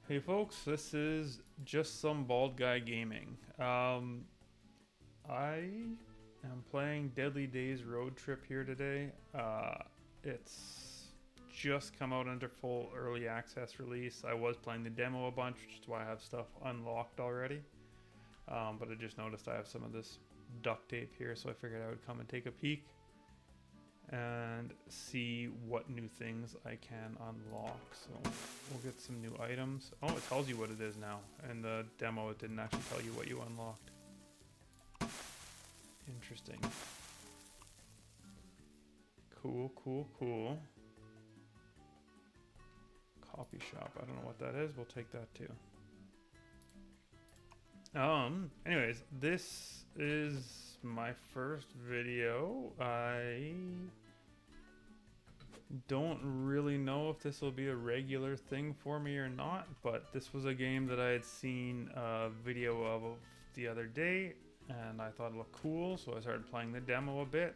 Hey folks, this is just some bald guy gaming. I am playing Deadly Days Road Trip here today. It's just come out under full early access release. I was playing the demo a bunch, which is why I have stuff unlocked already. But I just noticed I have some of this duct tape here, so I figured I would come and take a peek and see what new things I can unlock. So we'll get some new items. Oh, it tells you what it is now. In the demo, it didn't actually tell you what you unlocked. Interesting. Cool, cool, cool. Copy shop. I don't know what that is. We'll take that too. Anyways, this is my first video. I don't really know if this will be a regular thing for me or not, but this was a game that I had seen a video of the other day, and I thought it looked cool, so I started playing the demo a bit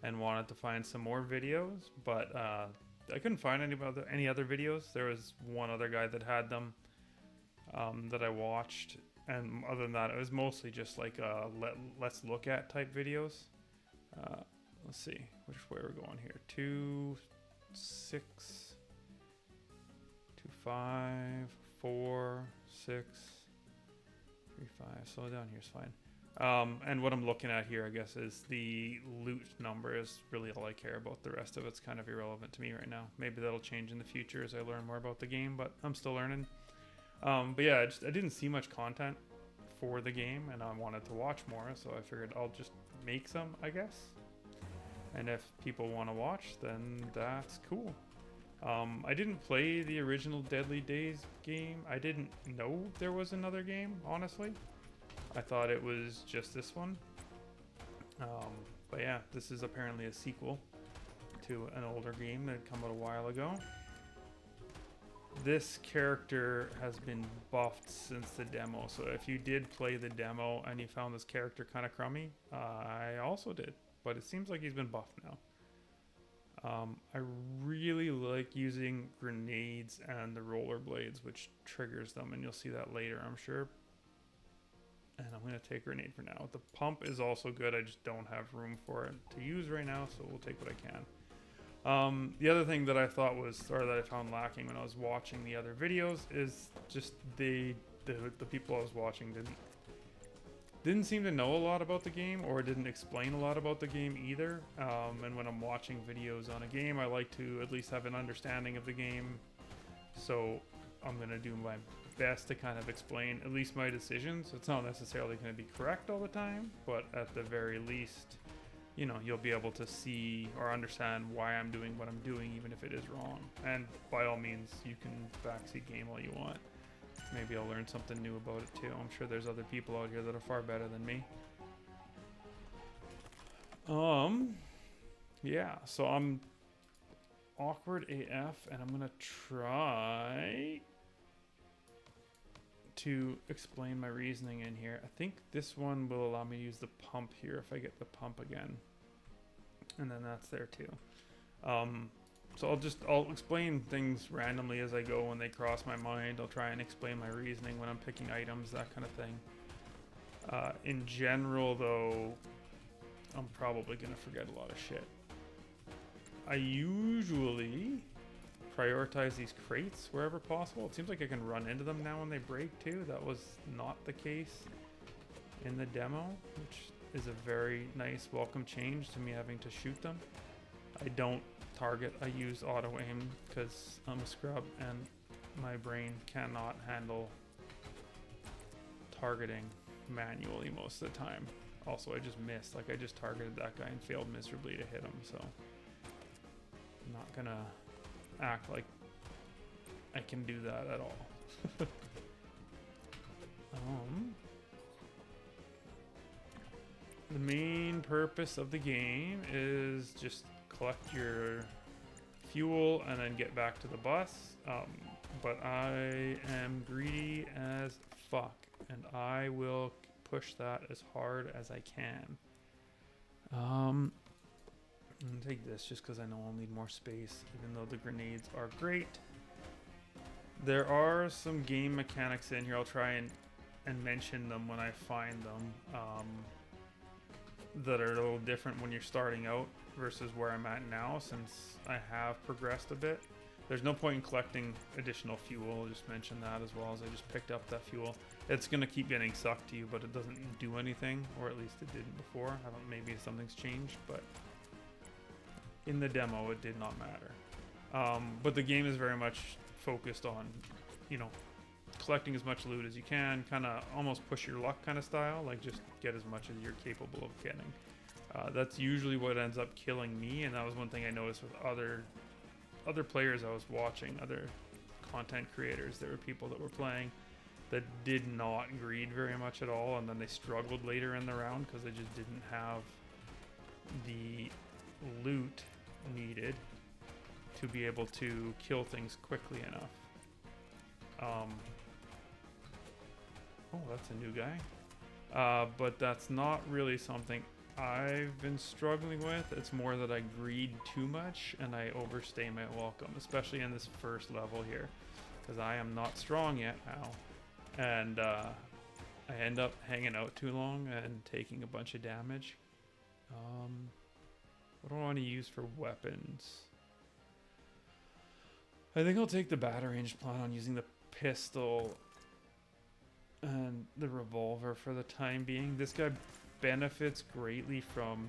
and wanted to find some more videos, but I couldn't find any other videos. There was one other guy that had them that I watched, and other than that, it was mostly just like let's look at type videos. Let's see which way we're going here. 2, 6, 2, 5, 4, 6, 3, 5. Slow down here is fine. And what I'm looking at here, I guess, is the loot number is really all I care about. The rest of it's kind of irrelevant to me right now. Maybe that'll change in the future as I learn more about the game, but I'm still learning. But yeah, I didn't see much content for the game, and I wanted to watch more, so I figured I'll just make some, I guess. And if people want to watch, then that's cool. I didn't play the original Deadly Days game. I didn't know there was another game, honestly. I thought it was just this one. But yeah, this is apparently a sequel to an older game that had come out a while ago. This character has been buffed since the demo, so if you did play the demo and you found this character kind of crummy, I also did, but it seems like he's been buffed now. I really like using grenades and the rollerblades, which triggers them, and you'll see that later, I'm sure. And I'm going to take grenade for now. The pump is also good, I just don't have room for it to use right now, so we'll take what I can. The other thing that I thought was, or that I found lacking when I was watching the other videos, is just the people I was watching didn't seem to know a lot about the game, or didn't explain a lot about the game either. And when I'm watching videos on a game, I like to at least have an understanding of the game. So I'm gonna do my best to kind of explain at least my decisions. It's not necessarily going to be correct all the time, but at the very least, you know, you'll be able to see or understand why I'm doing what I'm doing, even if it is wrong. And by all means, you can backseat game all you want. Maybe I'll learn something new about it too. I'm sure there's other people out here that are far better than me. Yeah, so I'm awkward AF, and I'm gonna try to explain my reasoning in here. I think this one will allow me to use the pump here if I get the pump again. And then that's there too. So I'll explain things randomly as I go when they cross my mind. I'll try and explain my reasoning when I'm picking items, that kind of thing. In general though, I'm probably gonna forget a lot of shit. I usually prioritize these crates wherever possible. It seems like I can run into them now when they break too. That was not the case in the demo, which is a very nice welcome change to me having to shoot them. I don't target, I use auto aim because I'm a scrub and my brain cannot handle targeting manually most of the time. Also, I just missed. Like, I just targeted that guy and failed miserably to hit him, so I'm not gonna act like I can do that at all. The main purpose of the game is just collect your fuel and then get back to the bus. But I am greedy as fuck, and I will push that as hard as I can. I'm gonna take this just because I know I'll need more space, even though the grenades are great. There are some game mechanics in here. I'll try and mention them when I find them, that are a little different when you're starting out versus where I'm at now, since I have progressed a bit. There's no point in collecting additional fuel. I'll just mention that, as well as I just picked up that fuel. It's going to keep getting sucked to you, but it doesn't do anything, or at least it didn't before. I don't, maybe something's changed, but in the demo it did not matter. But the game is very much focused on, you know, collecting as much loot as you can, kind of almost push your luck kind of style, like just get as much as you're capable of getting. That's usually what ends up killing me, and that was one thing I noticed with other players I was watching, other content creators. There were people that were playing that did not greed very much at all, and then they struggled later in the round because they just didn't have the loot needed to be able to kill things quickly enough. Oh, that's a new guy. But that's not really something I've been struggling with. It's more that I greed too much and I overstay my welcome, especially in this first level here, because I am not strong yet now. And I end up hanging out too long and taking a bunch of damage. What do I want to use for weapons? I think I'll take the battle range, plan on using the pistol and the revolver for the time being. This guy benefits greatly from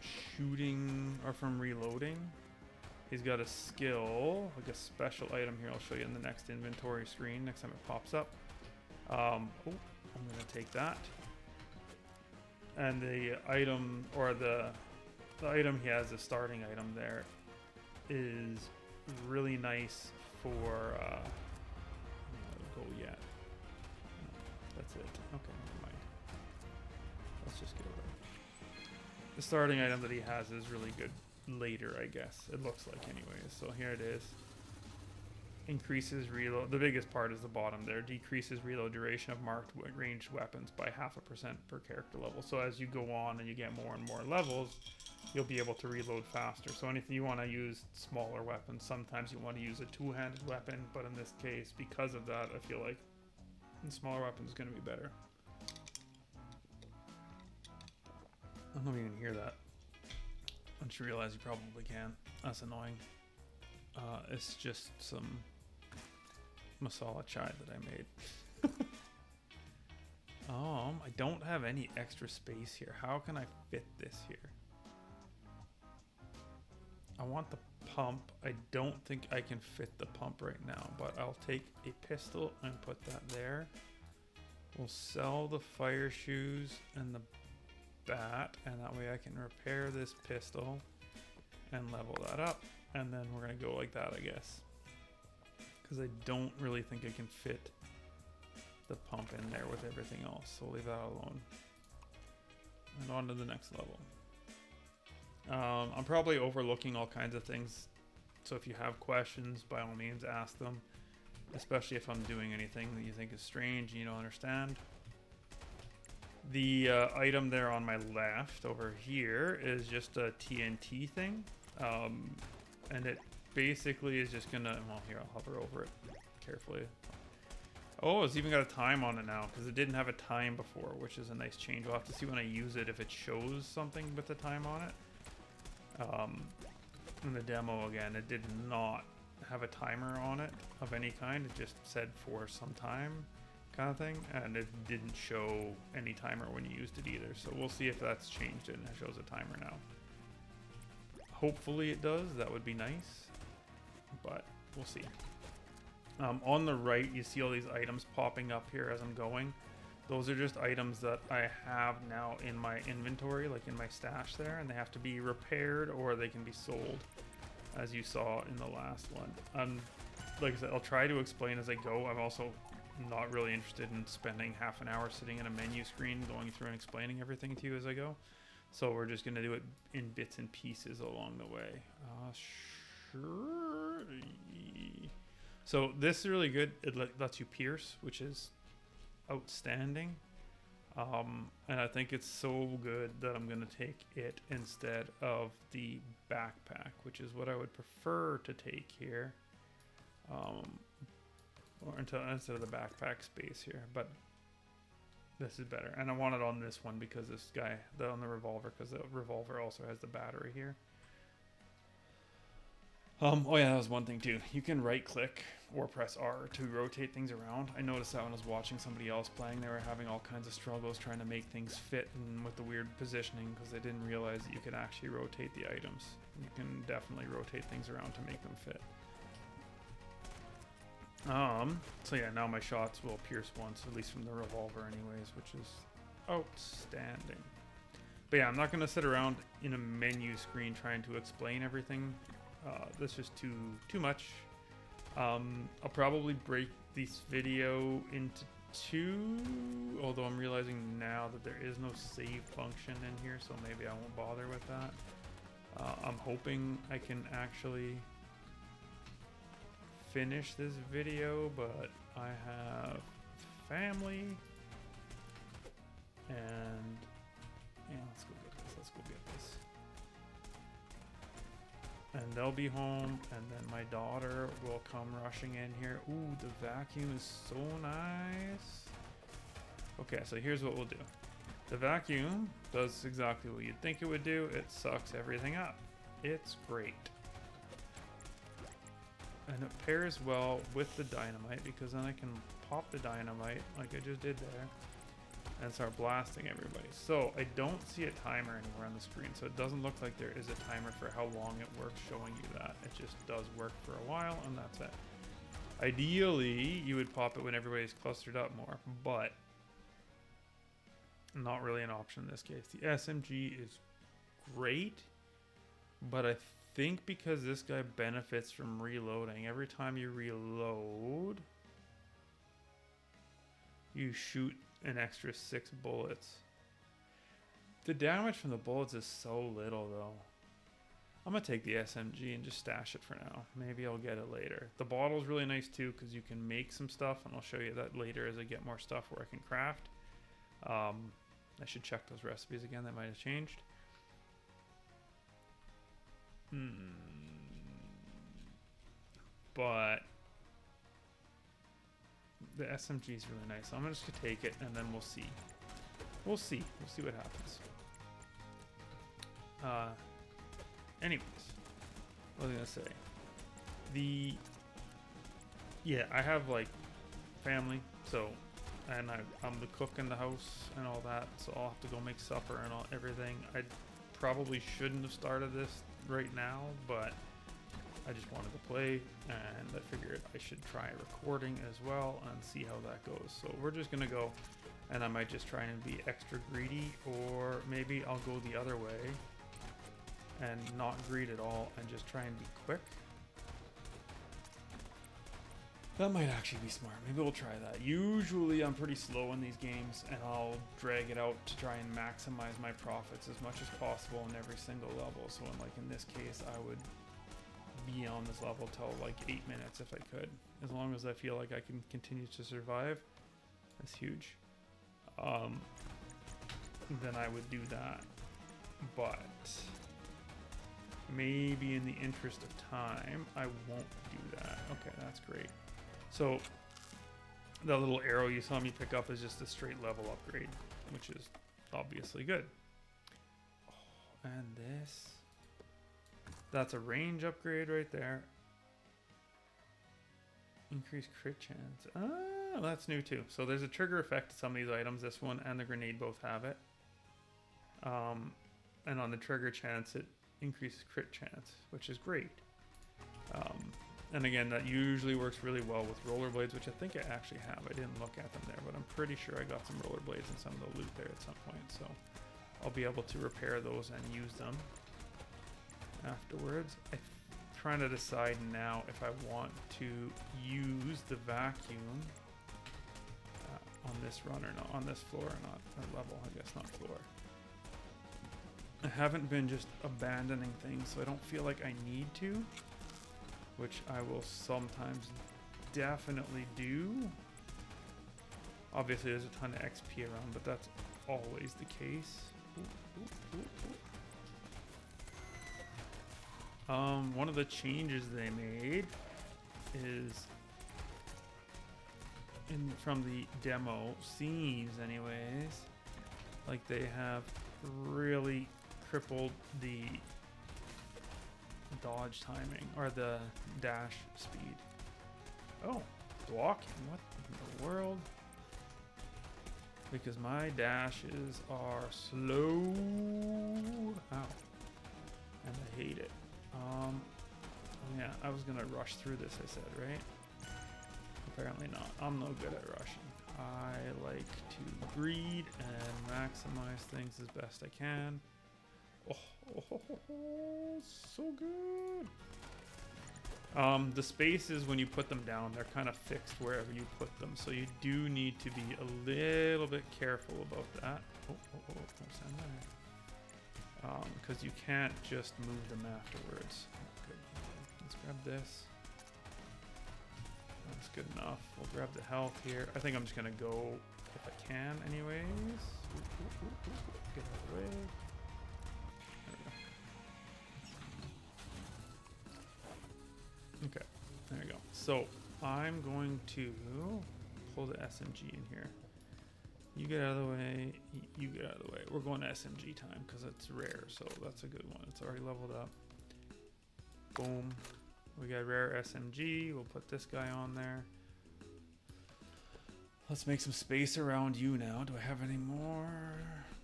shooting or from reloading. He's got a skill, like a special item here. I'll show you in the next inventory screen next time it pops up. Oh, I'm gonna take that. And the item, or the item he has, the starting item there, is really nice for go yet. No, that's it. Okay, never mind. Let's just get over it. The starting item that he has is really good later, I guess. It looks like anyways. So here it is. Increases reload. The biggest part is the bottom there. Decreases reload duration of marked ranged weapons by 0.5% per character level. So as you go on and you get more and more levels, you'll be able to reload faster. So anything you want to use smaller weapons, sometimes you want to use a two-handed weapon, but in this case, because of that, I feel like the smaller weapon is going to be better. I don't know if you can hear that. Once you realize you probably can. That's annoying. It's just some masala chai that I made. I don't have any extra space here. How can I fit this here? I want the pump. I don't think I can fit the pump right now, but I'll take a pistol and put that there. We'll sell the fire shoes and the bat, and that way I can repair this pistol and level that up. And then we're going to go like that, I guess. Because I don't really think I can fit the pump in there with everything else. So we'll leave that alone. And on to the next level. I'm probably overlooking all kinds of things. So if you have questions, by all means ask them. Especially if I'm doing anything that you think is strange and you don't understand. The item there on my left over here is just a TNT thing. And it basically is just gonna, well, here, I'll hover over it carefully. Oh, it's even got a time on it now, because it didn't have a time before, which is a nice change. We'll have to see when I use it if it shows something with the time on it. In the demo, again, it did not have a timer on it of any kind. It just said for some time kind of thing, and it didn't show any timer when you used it either. So we'll see if that's changed and it shows a timer now. Hopefully it does. That would be nice, but we'll see. On the right, you see all these items popping up here as I'm going. Those are just items that I have now in my inventory, like in my stash there, and they have to be repaired or they can be sold, as you saw in the last one. Like I said, I'll try to explain as I go. I'm also not really interested in spending half an hour sitting in a menu screen going through and explaining everything to you as I go. So we're just going to do it in bits and pieces along the way. Sure. So this is really good. It lets you pierce, which is outstanding. And I think it's so good that I'm going to take it instead of the backpack, which is what I would prefer to take here. or instead of the backpack space here, but this is better. And I want it on this one because this guy, on the revolver, because the revolver also has the battery here. Oh yeah, that was one thing too. You can right click or press R to rotate things around. I noticed that when I was watching somebody else playing, they were having all kinds of struggles trying to make things fit and with the weird positioning because they didn't realize that you could actually rotate the items. You can definitely rotate things around to make them fit. So yeah, now my shots will pierce once, at least from the revolver anyways, which is outstanding. But yeah, I'm not going to sit around in a menu screen trying to explain everything. That's just too much. I'll probably break this video into two, although I'm realizing now that there is no save function in here, so maybe I won't bother with that. I'm hoping I can actually finish this video, but I have family, and yeah, let's go get this. Let's go get this. And they'll be home, and then my daughter will come rushing in here. Ooh, the vacuum is so nice. Okay, so here's what we'll do. The vacuum does exactly what you'd think it would do. It sucks everything up. It's great. And it pairs well with the dynamite, because then I can pop the dynamite like I just did there and start blasting everybody. So I don't see a timer anywhere on the screen, so it doesn't look like there is a timer for how long it works showing you that. It just does work for a while, and that's it. Ideally, you would pop it when everybody's clustered up more, but not really an option in this case. The SMG is great, but I think because this guy benefits from reloading, every time you reload, you shoot an extra 6 bullets. The damage from the bullets is so little though. I'm gonna take the SMG and just stash it for now. Maybe I'll get it later. The bottle's really nice too, because you can make some stuff, and I'll show you that later as I get more stuff where I can craft. I should check those recipes again, that might have changed. But the SMG is really nice. So I'm just gonna take it, and then we'll see. We'll see what happens. Anyways, what was I gonna say? Yeah, I have like family, so, and I'm the cook in the house and all that, so I'll have to go make supper and everything. I probably shouldn't have started this right now, but I just wanted to play, and I figured I should try recording as well and see how that goes. So we're just gonna go, and I might just try and be extra greedy, or maybe I'll go the other way and not greed at all and just try and be quick. That might actually be smart. Maybe we'll try that. Usually I'm pretty slow in these games, and I'll drag it out to try and maximize my profits as much as possible in every single level. So in this case, I would be on this level till like 8 minutes if I could, as long as I feel like I can continue to survive. That's huge. Then I would do that, but maybe in the interest of time I won't do that. Okay, that's great. So that little arrow you saw me pick up is just a straight level upgrade, which is obviously good. Oh, and this, that's a range upgrade right there. Increased crit chance. Ah, that's new too. So there's a trigger effect to some of these items. This one and the grenade both have it. And on the trigger chance, it increases crit chance, which is great. And again, that usually works really well with rollerblades, which I think I actually have. I didn't look at them there, but I'm pretty sure I got some rollerblades and some of the loot there at some point. So I'll be able to repair those and use them afterwards. I'm trying to decide now if I want to use the vacuum on this run or not, on this floor or not, or level, I guess, not floor. I haven't been just abandoning things, so I don't feel like I need to, which I will sometimes definitely do. Obviously there's a ton of XP around, but that's always the case. One of the changes they made is, from the demo, seems anyways, like they have really crippled the dodge timing, or the dash speed. Oh, blocking, what in the world? Because my dashes are slow. Ow. And I hate it. Yeah, I was gonna rush through this, I said, right? Apparently not. I'm no good at rushing. I like to greed and maximize things as best I can. Oh, so good. The spaces, when you put them down, they're kind of fixed wherever you put them, so you do need to be a little bit careful about that. Don't stand there. Because you can't just move them afterwards. Good. Let's grab this. That's good enough. We'll grab the health here. I think I'm just gonna go if I can anyways. Get out of the way. Okay, there we go. So I'm going to pull the SMG in here. You get out of the way, you get out of the way. We're going to SMG time because it's rare, so that's a good one. It's already leveled up. Boom. We got rare SMG. We'll put this guy on there. Let's make some space around you now. Do I have any more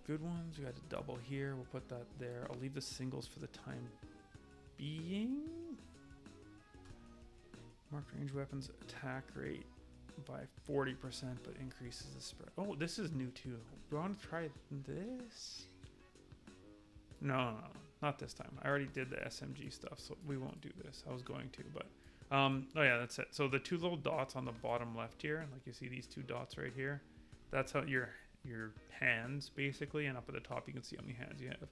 good ones? We got a double here. We'll put that there. I'll leave the singles for the time being. Marked range weapons attack rate by 40%, but increases the spread. Oh, this is new too. Do I want to try this? No, not this time. I already did the SMG stuff, so we won't do this. I was going to, but oh yeah, that's it. So the two little dots on the bottom left here, like you see these two dots right here, that's how your hands basically, and up at the top you can see how many hands you have.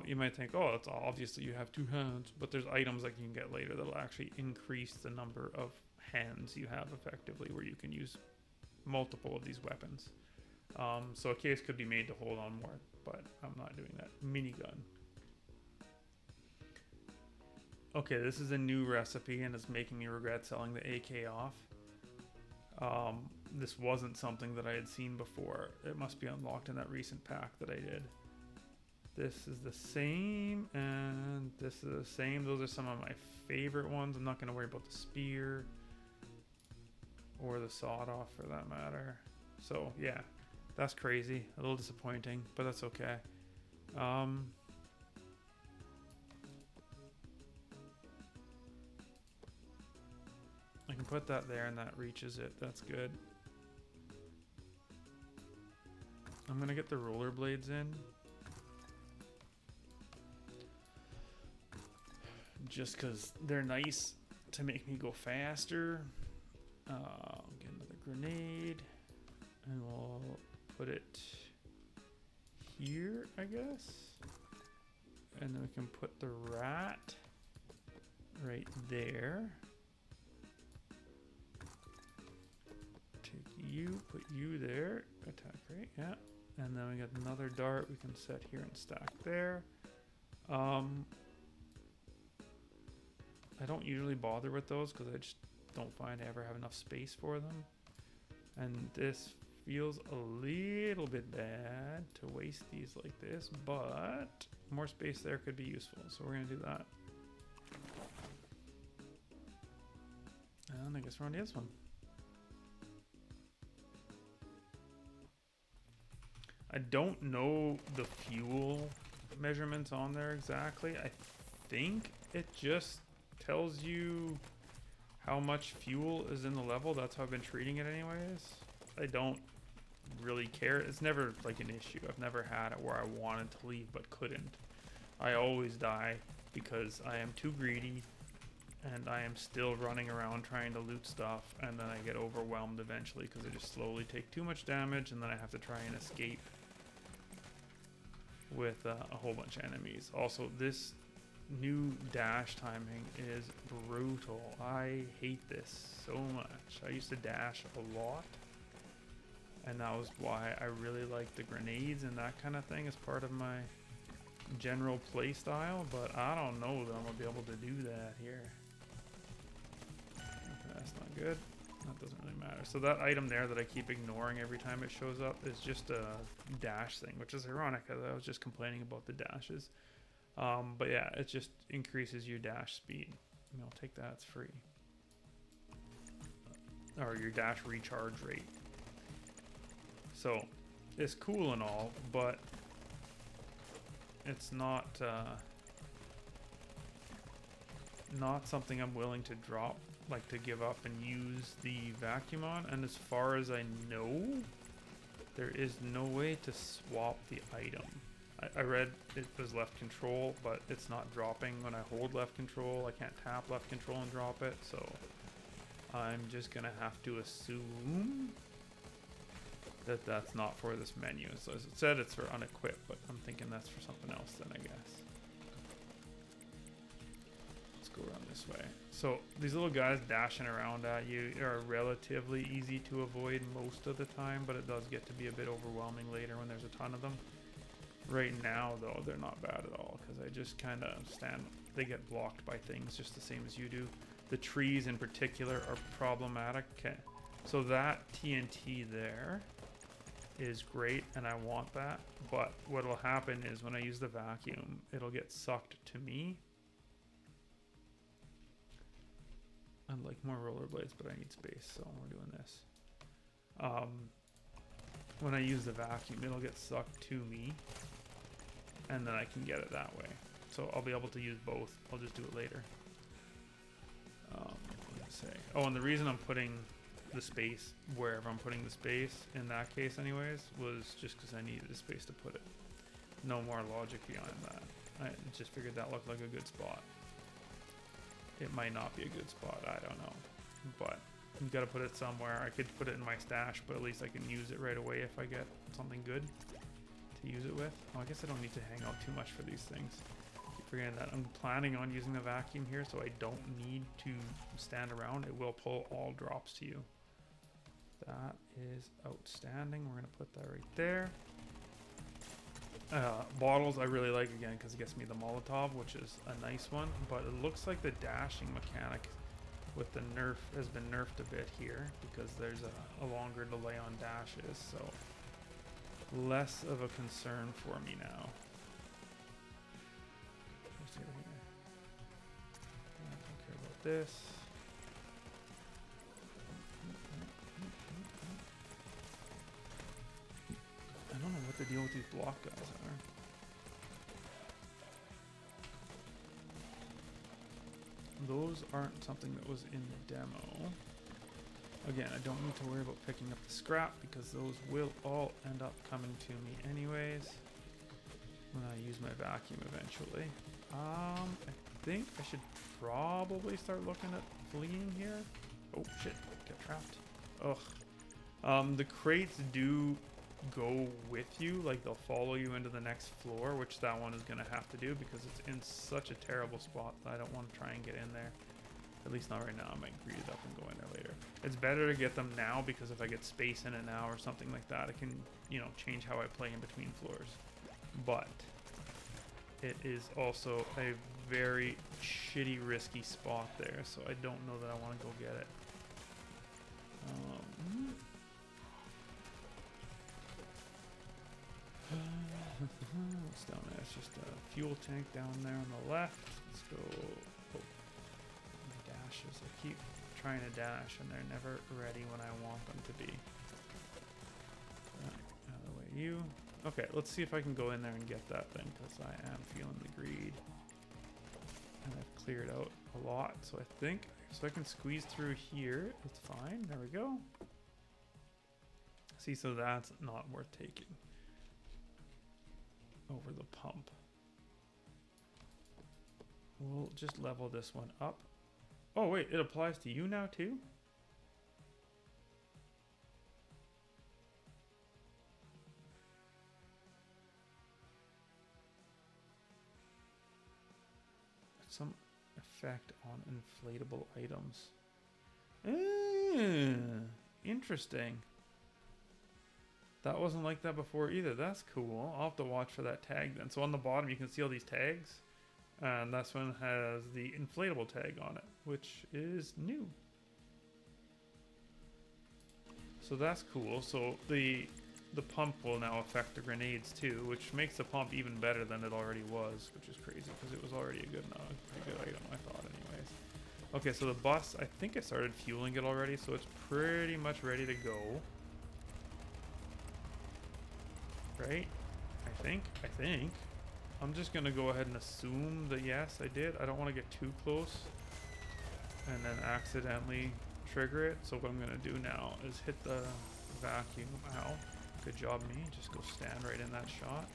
You might think, oh, that's obviously you have two hands, but there's items like you can get later that'll actually increase the number of hands you have effectively, where you can use multiple of these weapons. So a case could be made to hold on more, but I'm not doing that. Minigun. Okay, this is a new recipe and it's making me regret selling the AK off. This wasn't something that I had seen before. It must be unlocked in that recent pack that I did. This is the same, and this is the same. Those are some of my favorite ones. I'm not going to worry about the spear or the sawed-off for that matter. So, yeah, that's crazy. A little disappointing, but that's okay. I can put that there, and that reaches it. That's good. I'm going to get the rollerblades in. Just because they're nice to make me go faster. Get another grenade. And we'll put it here, I guess. And then we can put the rat right there. Take you, put you there. Attack rate, yeah. And then we got another dart we can set here and stack there. I don't usually bother with those because I just don't find I ever have enough space for them. And this feels a little bit bad to waste these like this, but more space there could be useful, so we're going to do that. And I guess we're on to this one. I don't know the fuel measurements on there exactly. I think it just tells you how much fuel is in the level. That's how I've been treating it anyways. I don't really care. It's never like an issue. I've never had it where I wanted to leave but couldn't. I always die because I am too greedy and I am still running around trying to loot stuff, and then I get overwhelmed eventually because I just slowly take too much damage, and then I have to try and escape with a whole bunch of enemies. Also, this new dash timing is brutal. I hate this so much. I used to dash a lot, and that was why I really like the grenades and that kind of thing as part of my general play style, but I don't know that I'm gonna be able to do that here. good. That doesn't really matter. So that item there that I keep ignoring every time it shows up is just a dash thing, which is ironic because I was just complaining about the dashes. But yeah, it just increases your dash speed. I'll take that, it's free. Or your dash recharge rate. So it's cool and all, but it's not something I'm willing to drop, like to give up and use the vacuum on. And as far as I know, there is no way to swap the item. I read it was left control, but it's not dropping when I hold left control. I can't tap left control and drop it, so I'm just gonna have to assume that that's not for this menu. So as it said, it's for unequipped, but I'm thinking that's for something else then, I guess. Let's go around this way. So these little guys dashing around at you are relatively easy to avoid most of the time, but it does get to be a bit overwhelming later when there's a ton of them. Right now, though, they're not bad at all, because I just kind of stand... They get blocked by things just the same as you do. The trees in particular are problematic. Okay, so that TNT there is great, and I want that. But what will happen is when I use the vacuum, it'll get sucked to me. I'd like more rollerblades, but I need space, so we're doing this. When I use the vacuum, it'll get sucked to me, and then I can get it that way. So I'll be able to use both. I'll just do it later. Oh, and the reason I'm putting the space wherever I'm putting the space, in that case anyways, was just because I needed the space to put it. No more logic behind that. I just figured that looked like a good spot. It might not be a good spot, I don't know. But you gotta put it somewhere. I could put it in my stash, but at least I can use it right away if I get something good to use it with. Oh, I guess I don't need to hang out too much for these things. Keep forgetting that. I'm planning on using the vacuum here, so I don't need to stand around. It will pull all drops to you. That is outstanding. We're gonna put that right there. Bottles I really like, again, because it gets me the Molotov, which is a nice one, but it looks like the dashing mechanic with the nerf has been nerfed a bit here because there's a longer delay on dashes, so less of a concern for me now. What's here? I don't care about this. I don't know what the deal with these block guys are. Those aren't something that was in the demo. Again, I don't need to worry about picking up the scrap because those will all end up coming to me anyways when I use my vacuum eventually. I think I should probably start looking at fleeing here. Oh shit, get trapped. Ugh. The crates do go with you, like they'll follow you into the next floor, which that one is going to have to do because it's in such a terrible spot that I don't want to try and get in there. At least not right now. I might greed it up and go in there later. It's better to get them now because if I get space in it now or something like that, it can, you know, change how I play in between floors. But it is also a very shitty, risky spot there, so I don't know that I want to go get it. What's down there? It's just a fuel tank down there on the left. Let's go. Oh, dashes. I keep trying to dash and they're never ready when I want them to be. Out of the way, you. Okay, let's see if I can go in there and get that thing because I am feeling the greed. And I've cleared out a lot, so I think so I can squeeze through here. It's fine. There we go. See, so that's not worth taking. Over the pump. We'll just level this one up. Oh wait, it applies to you now too? Some effect on inflatable items. Interesting. That wasn't like that before either. That's cool. I'll have to watch for that tag then. So on the bottom you can see all these tags. And this one has the inflatable tag on it, which is new. So that's cool. So the pump will now affect the grenades too, which makes the pump even better than it already was, which is crazy because it was already a pretty good item, I thought, anyways. Okay, so the bus, I think I started fueling it already, so it's pretty much ready to go. Right? I think. I'm just gonna go ahead and assume that yes, I did. I don't want to get too close and then accidentally trigger it. So what I'm gonna do now is hit the vacuum. Ow. Good job, me. Just go stand right in that shot.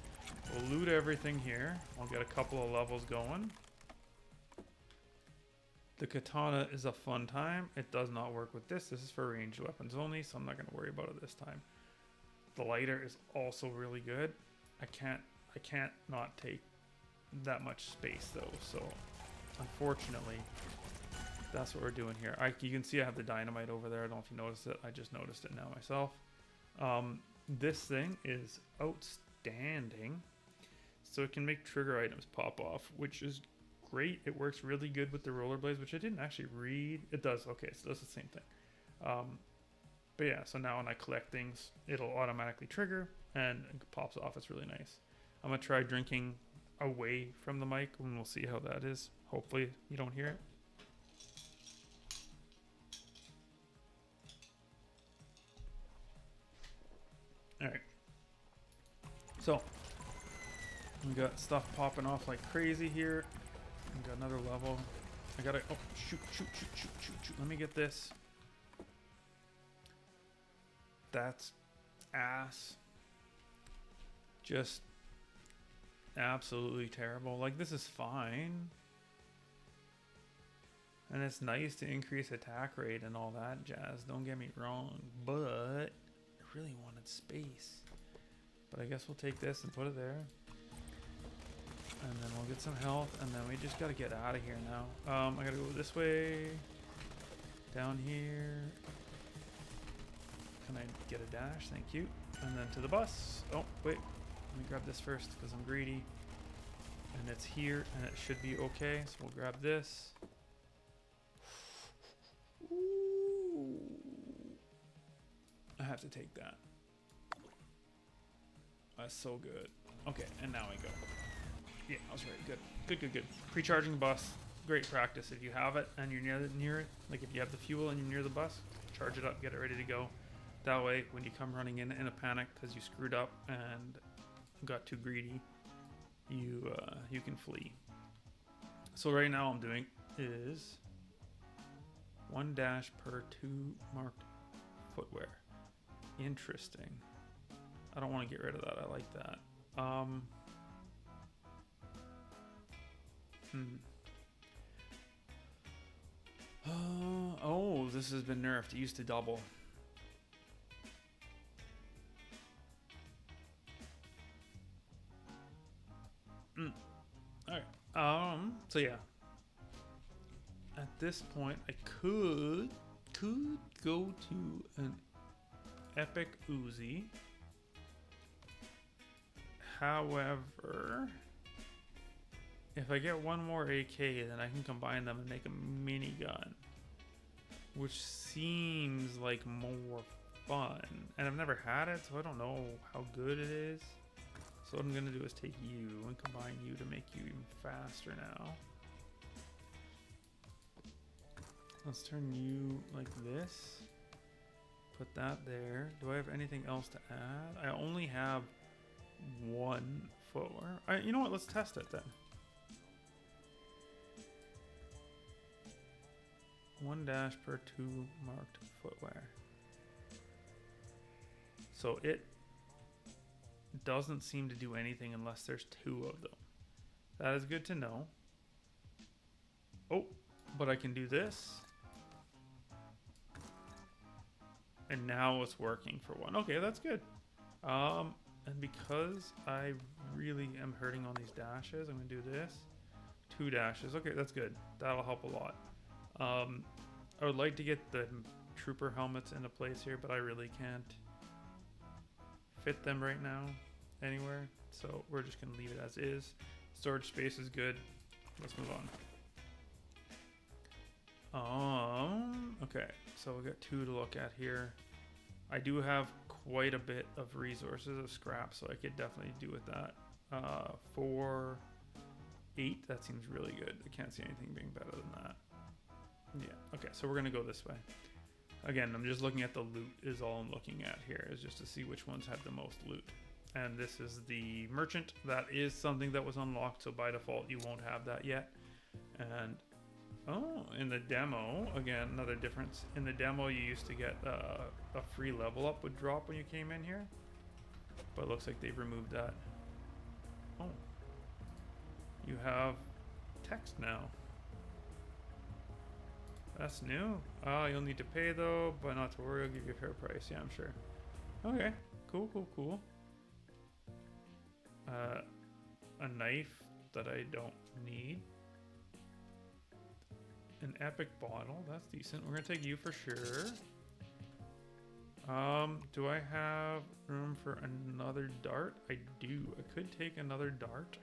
We'll loot everything here. I'll get a couple of levels going. The katana is a fun time. It does not work with this. This is for ranged weapons only, so I'm not going to worry about it this time. The lighter is also really good. I can't not take that much space though, so unfortunately that's what we're doing here. You can see I have the dynamite over there. I don't know if you noticed it. I just noticed it now myself. This thing is outstanding. So it can make trigger items pop off, which is great. It works really good with the rollerblades, which I didn't actually read. It does. Okay, so that's the same thing. But yeah, so now when I collect things, it'll automatically trigger and it pops off. It's really nice. I'm going to try drinking away from the mic and we'll see how that is. Hopefully you don't hear it. Alright. So, we got stuff popping off like crazy here. We got another level. I gotta, oh, shoot. Let me get this. That's ass. Just absolutely terrible. Like, this is fine. And it's nice to increase attack rate and all that jazz. Don't get me wrong. But I really wanted space. But I guess we'll take this and put it there. And then we'll get some health. And then we just gotta get out of here now. I gotta go this way. Down here. Can I get a dash? Thank you. And then to the bus. Oh, wait. Let me grab this first because I'm greedy. And it's here and it should be okay. So we'll grab this. Ooh. I have to take that. That's so good. Okay, and now I go. Yeah, I was right. Good. Pre-charging bus. Great practice. If you have it and you're near it, like if you have the fuel and you're near the bus, charge it up, get it ready to go. That way, when you come running in a panic because you screwed up and got too greedy, you can flee. So right now I'm doing is 1 dash per 2 marked footwear. Interesting. I don't want to get rid of that. I like that. Oh, this has been nerfed. It used to double. Alright. So yeah. At this point, I could go to an epic Uzi. However, if I get one more AK, then I can combine them and make a minigun, which seems like more fun. And I've never had it, so I don't know how good it is. So what I'm gonna do is take you and combine you to make you even faster now. Let's turn you like this. Put that there. Do I have anything else to add? I only have 1 footwear. You know what? Let's test it then. 1 dash per 2 marked footwear. So it doesn't seem to do anything unless there's 2 of them. That is good to know. Oh, but I can do this. And now it's working for 1. Okay, that's good. And because I really am hurting on these dashes, I'm gonna do this. 2 dashes. Okay, that's good. That'll help a lot. I would like to get the trooper helmets into place here, but I really can't fit them right now anywhere. So we're just gonna leave it as is. Storage space is good. Let's move on. Okay, so we got 2 to look at here. I do have quite a bit of resources of scrap, so I could definitely do with that. 4, 8, that seems really good. I can't see anything being better than that. Yeah, okay, so we're gonna go this way. Again, I'm just looking at the loot is all I'm looking at here, is just to see which ones have the most loot. And this is the merchant. That is something that was unlocked, so by default you won't have that yet. And oh, in the demo, again, another difference. In the demo, you used to get a free level up would drop when you came in here. But it looks like they've removed that. Oh. You have text now. That's new. Oh, you'll need to pay though, but not to worry, I'll give you a fair price. Yeah, I'm sure. Okay, cool, cool, cool. A knife that I don't need. An epic bottle, that's decent. We're gonna take you for sure. Do I have room for another dart? I do. I could take another dart.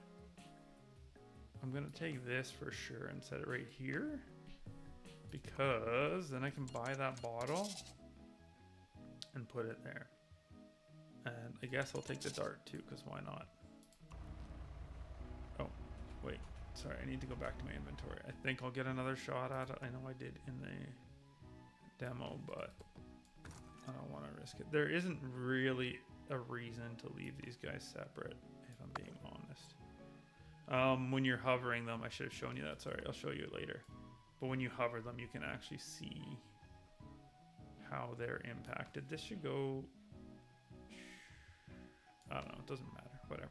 I'm gonna take this for sure and set it right here, because then I can buy that bottle and put it there. And I guess I'll take the dart too, because why not? Oh, wait. Sorry, I need to go back to my inventory. I think I'll get another shot at it. I know I did in the demo, but I don't want to risk it. There isn't really a reason to leave these guys separate, if I'm being honest. When you're hovering them, I should have shown you that. Sorry, I'll show you it later. But when you hover them, you can actually see how they're impacted. This should go... I don't know, it doesn't matter. Whatever.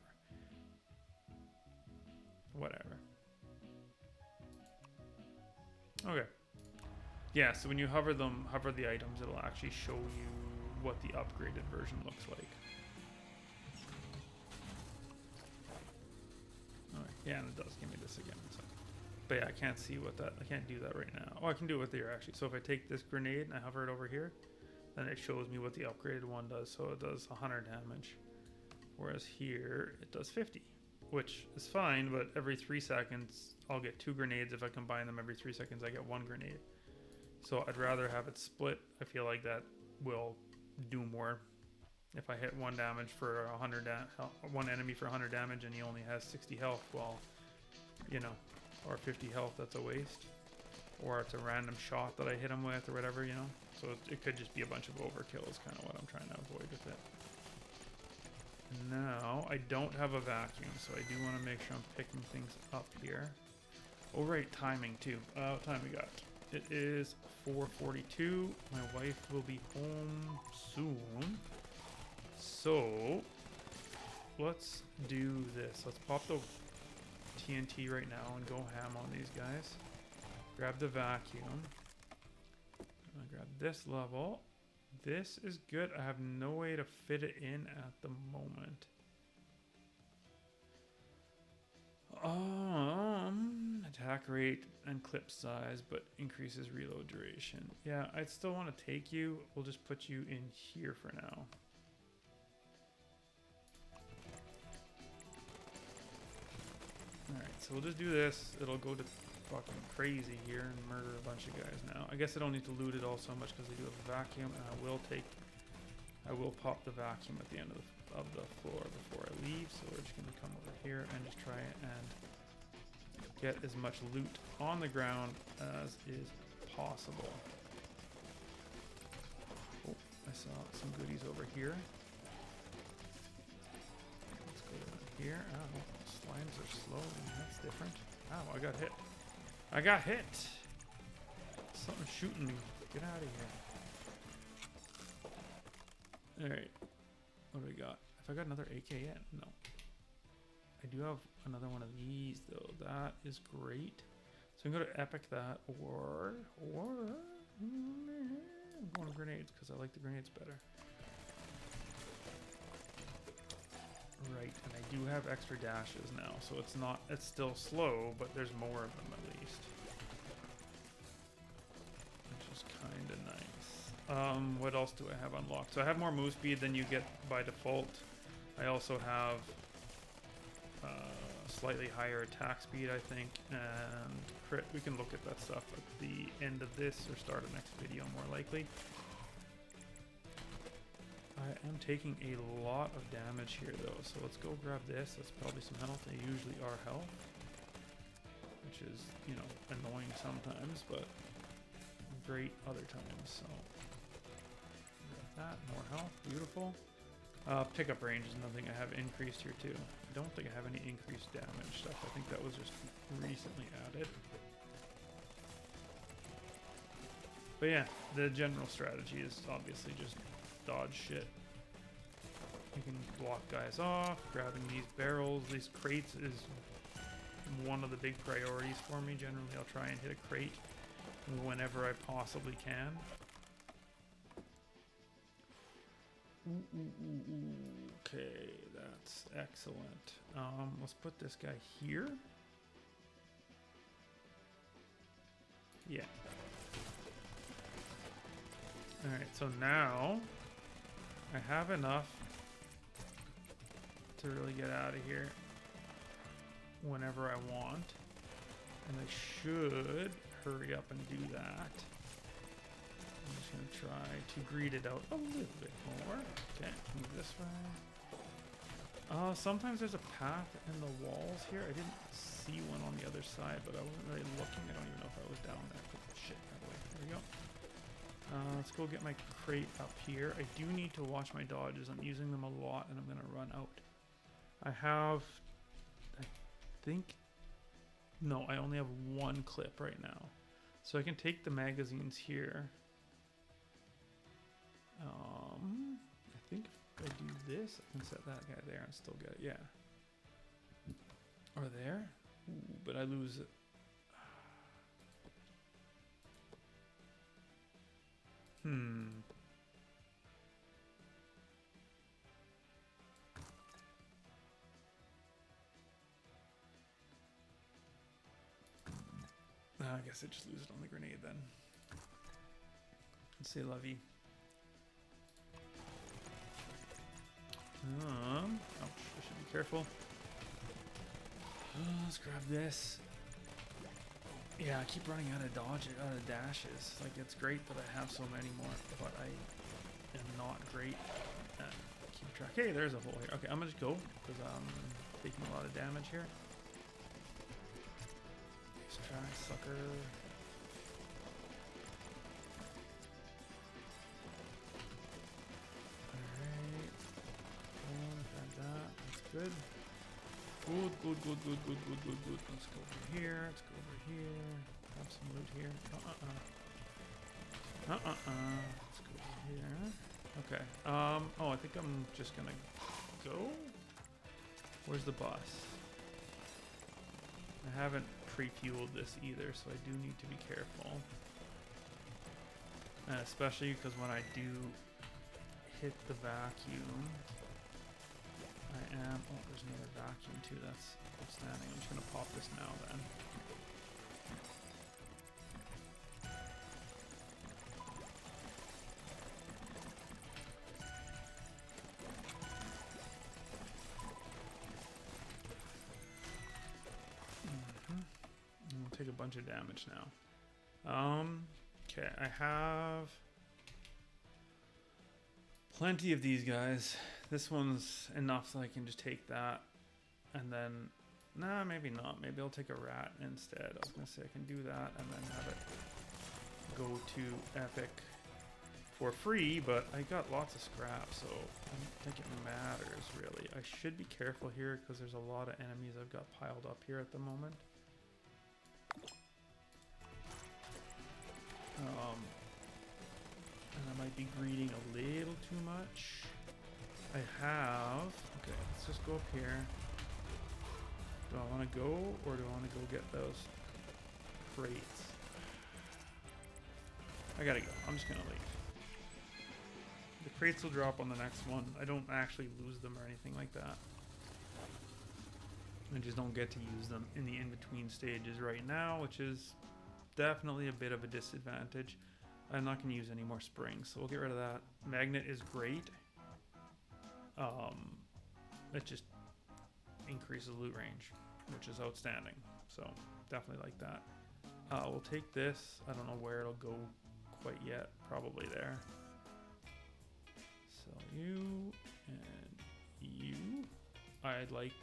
Whatever. Okay. Yeah, so when you hover them, hover the items, it'll actually show you what the upgraded version looks like. Alright, yeah, and it does give me this again. So. But yeah, I can't see what that, I can't do that right now. Oh, I can do it with here actually. So if I take this grenade and I hover it over here, then it shows me what the upgraded one does. So it does 100 damage. Whereas here, it does 50. Which is fine, but every 3 seconds, I'll get 2 grenades. If I combine them every 3 seconds, I get 1 grenade. So I'd rather have it split. I feel like that will do more. If I hit 1 damage for 100 one enemy for 100 damage and he only has 60 health, well, you know, or 50 health, that's a waste. Or it's a random shot that I hit him with or whatever, you know. So it could just be a bunch of overkill is kind of what I'm trying to avoid with it. Now, I don't have a vacuum, so I do want to make sure I'm picking things up here. Oh, right, timing too. What time we got? It is 4:42. My wife will be home soon. So, let's do this. Let's pop the TNT right now and go ham on these guys. Grab the vacuum. I'm gonna grab this level. This is good. I have no way to fit it in at the moment. Attack rate and clip size, but increases reload duration. Yeah, I'd still want to take you. We'll just put you in here for now. Alright, so we'll just do this. It'll go to fucking crazy here and murder a bunch of guys now. I guess I don't need to loot it all so much because I do have a vacuum, and I will pop the vacuum at the end of the floor before I leave. So we're just gonna come over here and just try and get as much loot on the ground as is possible. Oh, I saw some goodies over here. Let's go down here. Oh, slimes are slow. That's different. Ow, I got hit. I got hit! Something's shooting me. Get out of here. Alright. What do we got? Have I got another AK yet? No. I do have another one of these though. That is great. So I'm going to epic that or I'm going to grenades because I like the grenades better. Right, and I do have extra dashes now, so it's still slow, but there's more of them at least. Which is kind of nice. What else do I have unlocked? So I have more move speed than you get by default. I also have slightly higher attack speed, I think, and crit. We can look at that stuff at the end of this or start of next video more likely. am taking a lot of damage here though, so let's go grab this. That's probably some health. They usually are health, which is, you know, annoying sometimes, but great other times. So grab that, more health, beautiful. Pickup range is another thing I have increased here too. I don't think I have any increased damage stuff. I think that was just recently added. But yeah, the general strategy is obviously just dodge shit. You can block guys off, grabbing these barrels, these crates is one of the big priorities for me. Generally, I'll try and hit a crate whenever I possibly can. Okay, that's excellent. Let's put this guy here. Yeah. Alright, so now I have enough to really get out of here whenever I want. And I should hurry up and do that. I'm just going to try to greed it out a little bit more. Okay, move this way. Sometimes there's a path in the walls here. I didn't see one on the other side, but I wasn't really looking. I don't even know if I was down there. Put the shit that way. There we go. Let's go get my crate up here. I do need to watch my dodges. I'm using them a lot and I'm going to run out. I have, I think, no, I only have one clip right now. So I can take the magazines here. I think if I do this, I can set that guy there and still get it. Yeah. Or there. Ooh, but I lose it. I guess I just lose it on the grenade then. Let's say Lovey. Ouch, I should be careful. Let's grab this. Yeah, I keep running out of dashes. Like, it's great that I have so many more, but I am not great at keeping track. Hey, there's a hole here. Okay, I'm gonna just go, because I'm taking a lot of damage here. Nice try, sucker. Alright. Grab that. That's good. Good. Let's go over here. Let's go over here. Have some loot here. Let's go over here. Okay. Oh, I think I'm just gonna go. Where's the bus? I haven't pre-fueled this either, so I do need to be careful. Especially because when I do hit the vacuum, I am... Oh, there's another vacuum too. That's outstanding. I'm just going to pop this now then. I'll take a bunch of damage now. Okay, I have plenty of these guys. This one's enough so I can just take that and then, nah, maybe not. Maybe I'll take a rat instead. I was gonna say I can do that and then have it go to Epic for free, but I got lots of scrap, so I don't think it matters really. I should be careful here because there's a lot of enemies I've got piled up here at the moment. And I might be greeding a little too much. I have... Okay, let's just go up here. Do I want to go, or do I want to go get those crates? I gotta go. I'm just gonna leave. The crates will drop on the next one. I don't actually lose them or anything like that. I just don't get to use them in the in-between stages right now, which is definitely a bit of a disadvantage. I'm not going to use any more springs, so we'll get rid of that. Magnet is great. It just increases loot range, which is outstanding. So definitely like that. We'll take this. I don't know where it'll go quite yet. Probably there. sell you and you. I'd like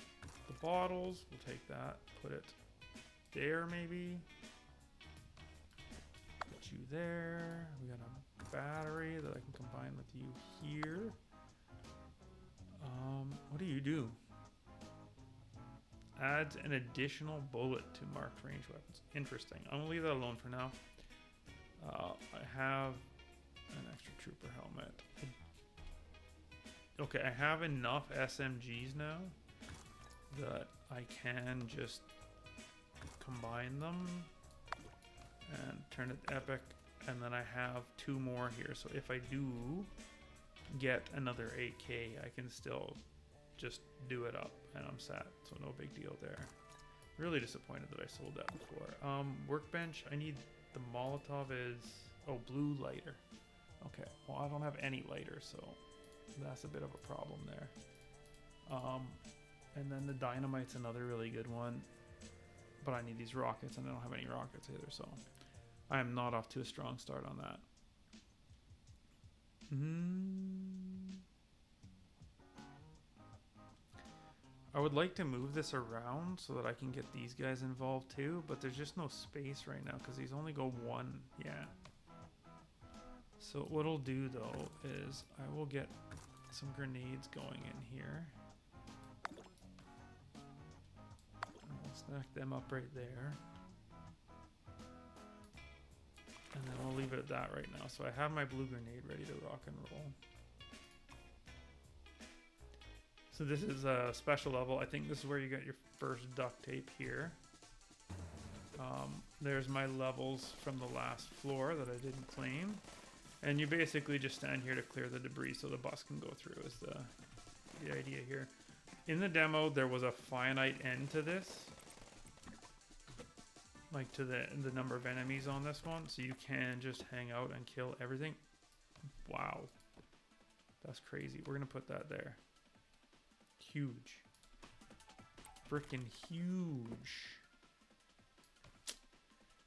the bottles. We'll take that. Put it there maybe. Put you there. We got a battery that I can combine with you here. What do you do? Adds an additional bullet to marked range weapons. Interesting. I'm gonna leave that alone for now. I have an extra trooper helmet. Okay, I have enough SMGs now that I can just combine them and turn it epic, and then I have 2 more here. So if I do get another 8K, I can still just do it up and I'm set, so no big deal there. Really disappointed that I sold that before. Workbench, I need the Molotov is, oh, blue lighter. Okay, well I don't have any lighter, so that's a bit of a problem there. And then the dynamite's another really good one, but I need these rockets and I don't have any rockets either, so I am not off to a strong start on that. I would like to move this around so that I can get these guys involved too, but there's just no space right now because these only go 1. Yeah. So what I'll do though is I will get some grenades going in here. And we'll stack them up right there. And then we'll leave it at that right now. So I have my blue grenade ready to rock and roll. So this is a special level. I think this is where you get your first duct tape here. There's my levels from the last floor that I didn't claim. And you basically just stand here to clear the debris so the bus can go through is the idea here. In the demo, there was a finite end to this. Like to the number of enemies on this one. So you can just hang out and kill everything. Wow. That's crazy. We're going to put that there. Huge. Freaking huge.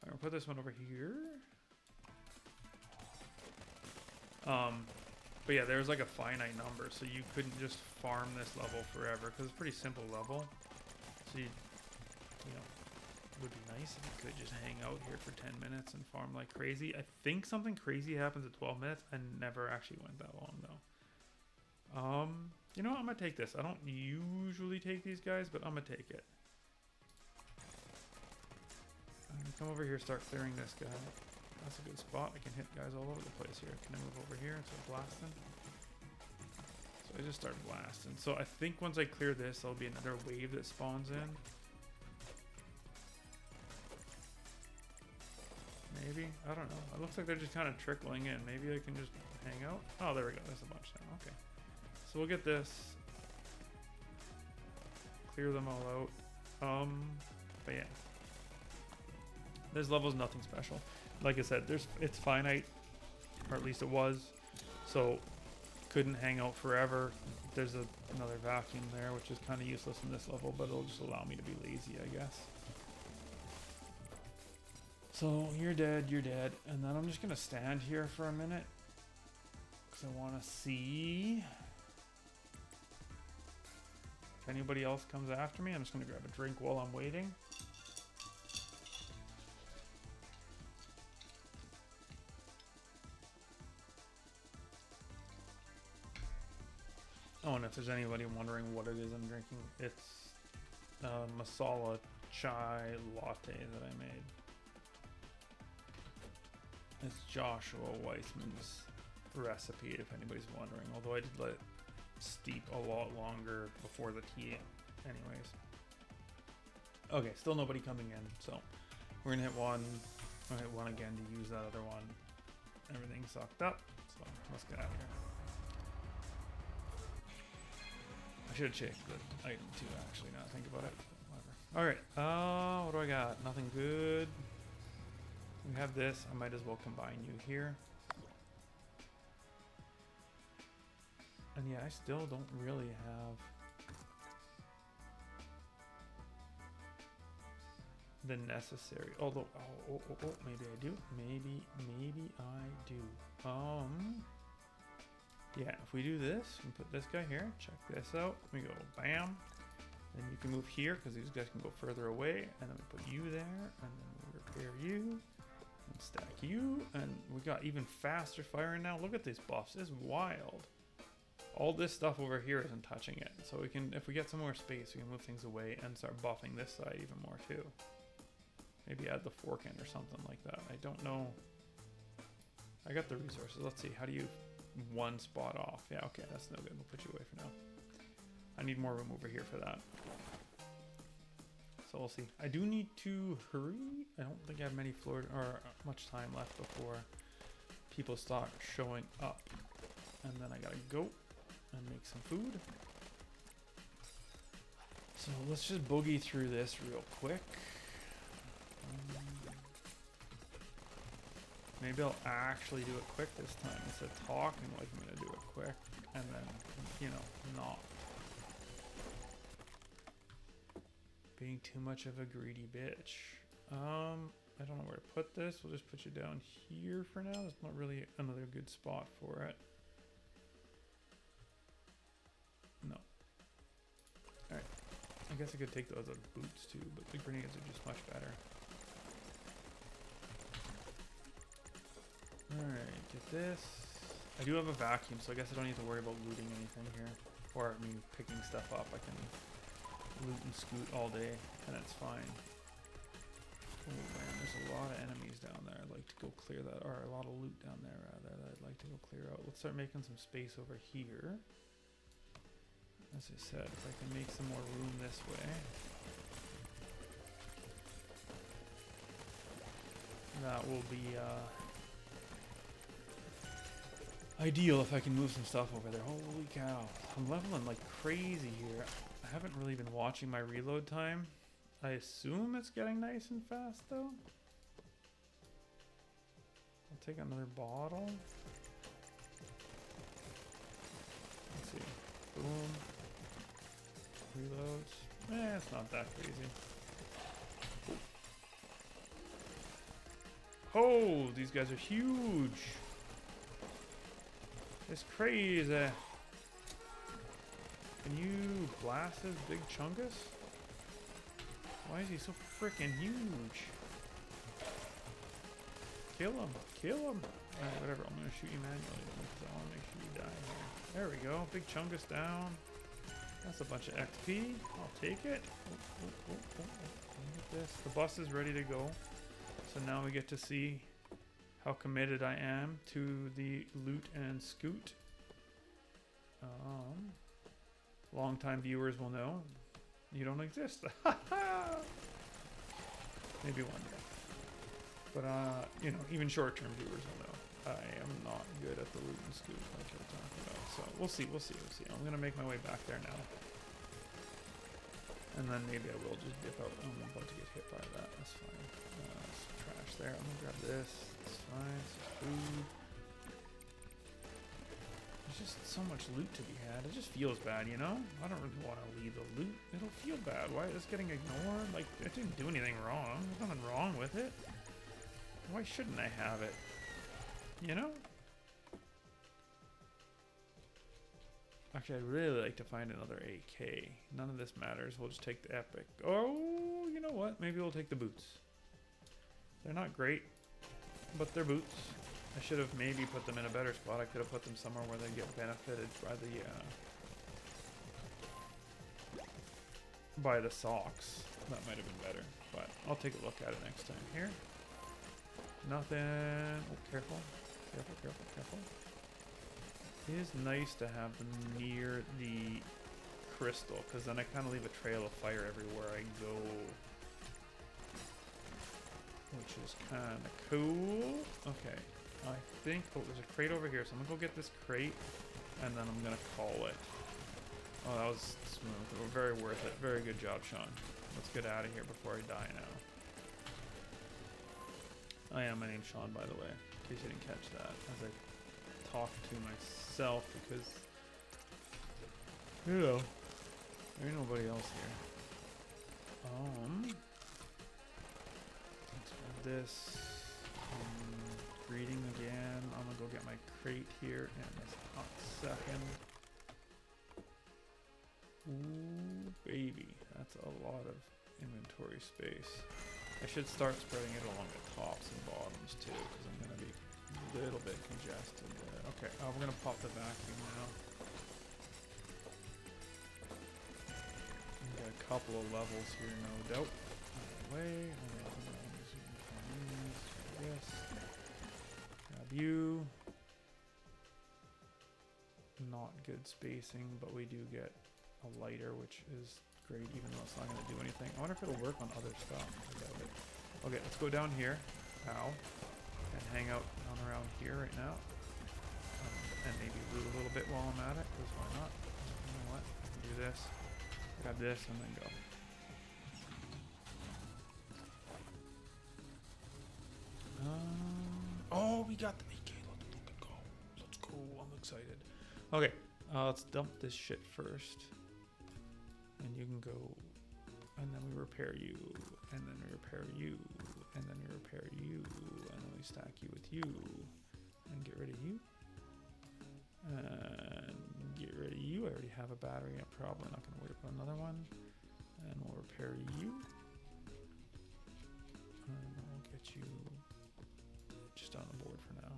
I'm gonna put this one over here. But yeah, there's like a finite number, so you couldn't just farm this level forever because it's a pretty simple level. So you know, it would be nice if you could just hang out here for 10 minutes and farm like crazy. I think something crazy happens at 12 minutes. I never actually went that long though. You know what? I'm gonna take this. I don't usually take these guys, but I'm gonna take it. I'm gonna come over here, start clearing this guy. That's a good spot. I can hit guys all over the place here. Can I move over here and start blasting? So I just start blasting. So I think once I clear this, there'll be another wave that spawns in. Maybe? I don't know. It looks like they're just kind of trickling in. Maybe I can just hang out. Oh, there we go. There's a bunch now. Okay. So we'll get this. Clear them all out. But yeah. This level's nothing special. Like I said, it's finite. Or at least it was. So couldn't hang out forever. There's another vacuum there, which is kind of useless in this level, but it'll just allow me to be lazy, I guess. So you're dead, and then I'm just gonna stand here for a minute because I want to see if anybody else comes after me. I'm just gonna grab a drink while I'm waiting. Oh, and if there's anybody wondering what it is I'm drinking, it's masala chai latte that I made. It's Joshua Weissman's recipe, if anybody's wondering. Although I did let it steep a lot longer before the tea. Anyways. Okay, still nobody coming in. So we're going to hit one. I'm going to hit one again to use that other one. Everything's sucked up. So let's get out of here. I should have checked the item too, actually, now I think about it. Whatever. Alright, what do I got? Nothing good. We have this. I might as well combine you here. And yeah, I still don't really have the necessary. Although, maybe I do. Maybe I do. Yeah, if we do this and put this guy here, check this out. We go bam. Then you can move here because these guys can go further away. And then we put you there. And then we repair you. And stack you. And we got even faster firing now. Look at these buffs. It's wild. All this stuff over here isn't touching it. So we can, if we get some more space, we can move things away and start buffing this side even more too. Maybe add the fork in or something like that. I don't know. I got the resources. Let's see. How do you one spot off? Yeah, okay. That's no good. We'll put you away for now. I need more room over here for that. So we'll see. I do need to hurry. I don't think I have many floor or much time left before people start showing up. And then I gotta go and make some food. So let's just boogie through this real quick. Maybe I'll actually do it quick this time instead of talking like I'm gonna do it quick and then, you know, not being too much of a greedy bitch. I don't know where to put this. We'll just put you down here for now. There's not really another good spot for it. No. Alright. I guess I could take those as boots too, but the grenades are just much better. Alright, get this. I do have a vacuum, so I guess I don't need to worry about looting anything here. Or, I mean, picking stuff up. I can loot and scoot all day, and it's fine. Oh man, there's a lot of enemies down there. I'd like to go clear that, or a lot of loot down there rather, that I'd like to go clear out. Let's start making some space over here. As I said, if I can make some more room this way. That will be ideal if I can move some stuff over there. Holy cow. I'm leveling like crazy here. I haven't really been watching my reload time. I assume it's getting nice and fast though. I'll take another bottle. Let's see. Boom. Reloads. It's not that crazy. Oh, these guys are huge. It's crazy. Can you blast this big chungus? Why is he so freaking huge? Kill him. Kill him. Alright, whatever. I'm going to shoot you manually because I want to make sure you die here. There we go. Big chungus down. That's a bunch of XP. I'll take it. Look at this. The bus is ready to go. So now we get to see how committed I am to the loot and scoot. Long-time viewers will know you don't exist. Maybe one day. But, you know, even short-term viewers will know I am not good at the loot and scoot like you're talking about. So we'll see. I'm going to make my way back there now. And then maybe I will just dip out. I'm about to get hit by that. That's fine. Some trash there. I'm going to grab this. It's fine. It's just food. There's just so much loot to be had. It just feels bad, you know? I don't really want to leave the loot. It'll feel bad. Why is this getting ignored? Like, I didn't do anything wrong. There's nothing wrong with it. Why shouldn't I have it? You know? Actually, I'd really like to find another AK. None of this matters. We'll just take the epic. Oh, you know what? Maybe we'll take the boots. They're not great, but they're boots. I should have maybe put them in a better spot. I could have put them somewhere where they get benefited by the socks. That might have been better, but I'll take a look at it next time. Here. Nothing. Oh, careful. Careful. It is nice to have them near the crystal, because then I kind of leave a trail of fire everywhere I go. Which is kind of cool. Okay. I think, oh, there's a crate over here, so I'm gonna go get this crate, and then I'm gonna call it. Oh, that was smooth. Very worth it. Very good job, Sean. Let's get out of here before I die now. I am. My name's Sean, by the way, in case you didn't catch that, as I talk to myself, because, you know, there ain't nobody else here. Let's grab this. breeding again. I'm gonna go get my crate here in a hot second. Ooh, baby. That's a lot of inventory space. I should start spreading it along the tops and bottoms too, because I'm gonna be a little bit congested there. Okay, we're gonna pop the vacuum now. We got a couple of levels here, no doubt. Way. This. Grab you. Not good spacing, but we do get a lighter, which is great, even though it's not going to do anything. I wonder if it'll work on other stuff. I doubt it. Okay, let's go down here. Ow. And hang out down around here right now. And maybe loot a little bit while I'm at it, because why not? You know what? I can do this. Grab this and then go. Oh, we got the AK. Let's go. Let's go. I'm excited. Okay, let's dump this shit first. And you can go. And then we repair you. And then we repair you. And then we repair you. And then we stack you with you. And get rid of you. And get rid of you. I already have a battery. I'm probably not going to wait for another one. And we'll repair you. And we'll get you just on the board for now.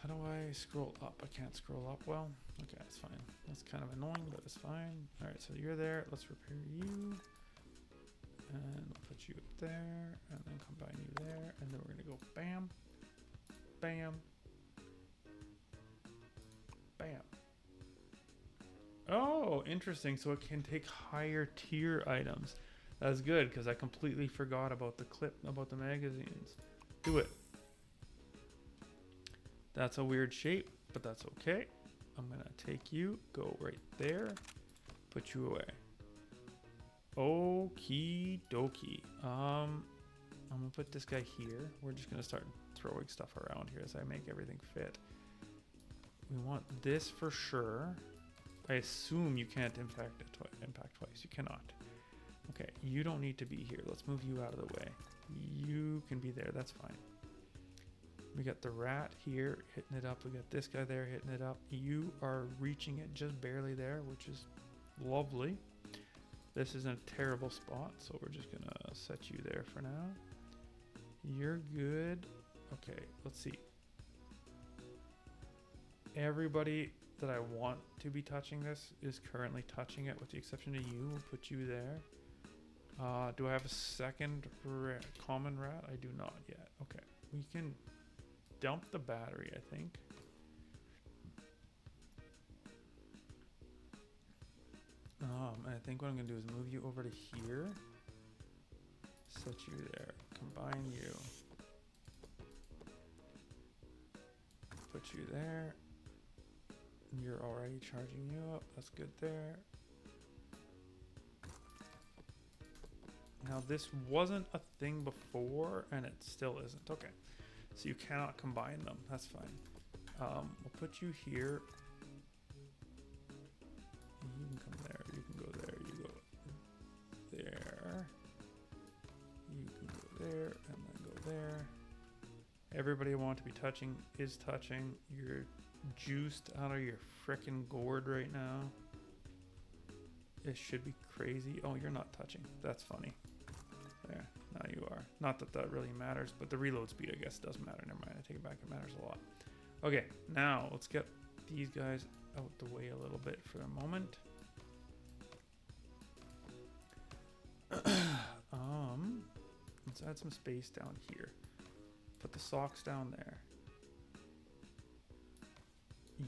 How do I scroll up? I can't scroll up well. Okay, that's fine. That's kind of annoying, but it's fine. All right, so you're there. Let's repair you. And we'll put you up there, and then combine you there, and then we're gonna go bam, bam, bam. Oh, interesting. So it can take higher tier items. That's good, because I completely forgot about the clip about the magazines. Do it. That's a weird shape, but that's okay. I'm gonna take you, go right there, put you away. Okie dokie. I'm gonna put this guy here. We're just gonna start throwing stuff around here as I make everything fit. We want this for sure. I assume you can't impact twice. You cannot. Okay, you don't need to be here. Let's move you out of the way. You can be there. That's fine. We got the rat here hitting it up. We got this guy there hitting it up. You are reaching it just barely there, which is lovely. This is in a terrible spot, so we're just gonna set you there for now. You're good. Okay, let's see. Everybody that I want to be touching this is currently touching it, with the exception of you. We'll put you there. Do I have a second common rat? I do not yet. Okay, we can dump the battery, I think. And I think what I'm gonna do is move you over to here. Set you there. Combine you. Put you there. You're already charging you up. That's good there. Now this wasn't a thing before, and it still isn't. Okay. So you cannot combine them. That's fine. We'll put you here. You can come there. You can go there. You go there. You can go there and then go there. Everybody I want to be touching is touching. You're juiced out of your frickin' gourd right now. It should be crazy. Oh, you're not touching. That's funny. There. Now you are. Not that that really matters, but the reload speed, I guess, does matter. Never mind. I take it back. It matters a lot. Okay. Now let's get these guys out the way a little bit for a moment. Let's add some space down here. Put the socks down there.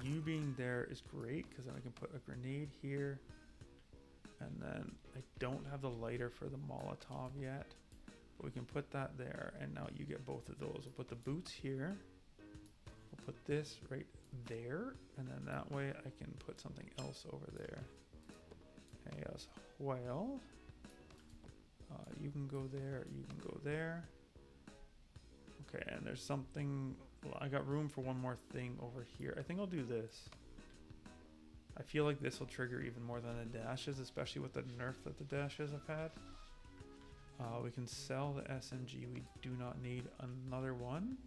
You being there is great, because then I can put a grenade here. And then I don't have the lighter for the Molotov yet, but we can put that there, and now you get both of those. We'll put the boots here. We'll put this right there, and then that way I can put something else over there as well. You can go there, you can go there. Okay, and there's something, well, I got room for one more thing over here. I think I'll do this. I feel like this will trigger even more than the dashes, especially with the nerf that the dashes have had. We can sell the SMG. We do not need another one.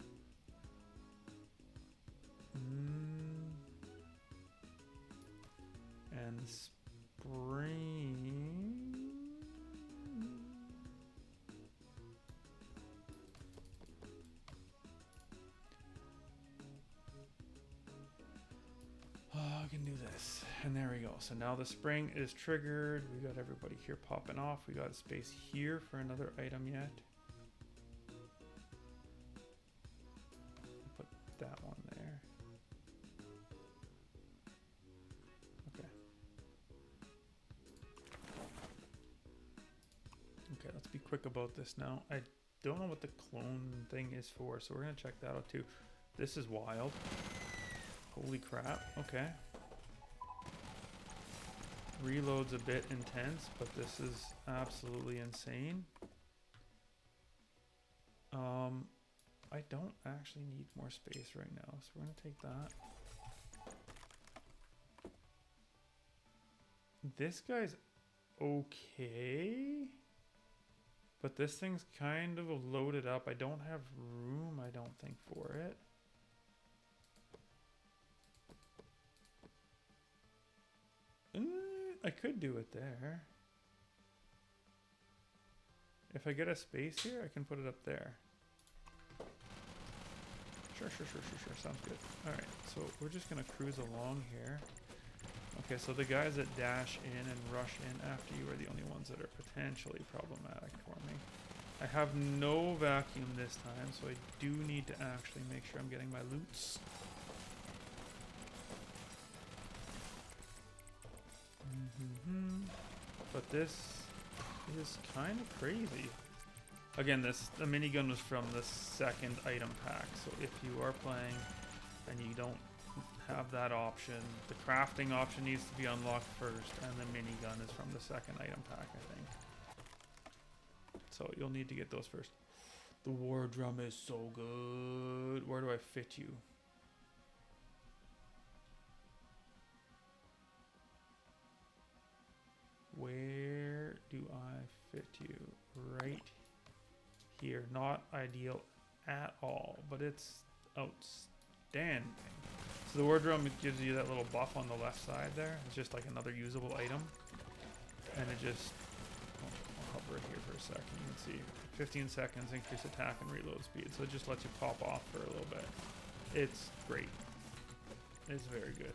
And spring. I can do this. And there we go. So now the spring is triggered. We got everybody here popping off. We got a space here for another item yet. Put that one there. Okay. Okay, let's be quick about this now. I don't know what the clone thing is for, so we're going to check that out too. This is wild. Holy crap. Okay. Reload's a bit intense, but this is absolutely insane. I don't actually need more space right now, so we're going to take that. This guy's okay, but this thing's kind of loaded up. I don't have room, I don't think, for it. I could do it there. If I get a space here, I can put it up there. Sure. Sounds good. Alright, so we're just going to cruise along here. Okay, so the guys that dash in and rush in after you are the only ones that are potentially problematic for me. I have no vacuum this time, so I do need to actually make sure I'm getting my loots. But this is kind of crazy. Again, the minigun was from the second item pack, so if you are playing and you don't have that option, the crafting option needs to be unlocked first, and the minigun is from the second item pack, I think. So you'll need to get those first. The war drum is so good. Where do I fit you? Where do I fit you? Right here. Not ideal at all, but it's outstanding. So the war drum gives you that little buff on the left side there. It's just like another usable item. And it just, I'll hover here for a second. You can see 15 seconds increase attack and reload speed. So it just lets you pop off for a little bit. It's great. It's very good.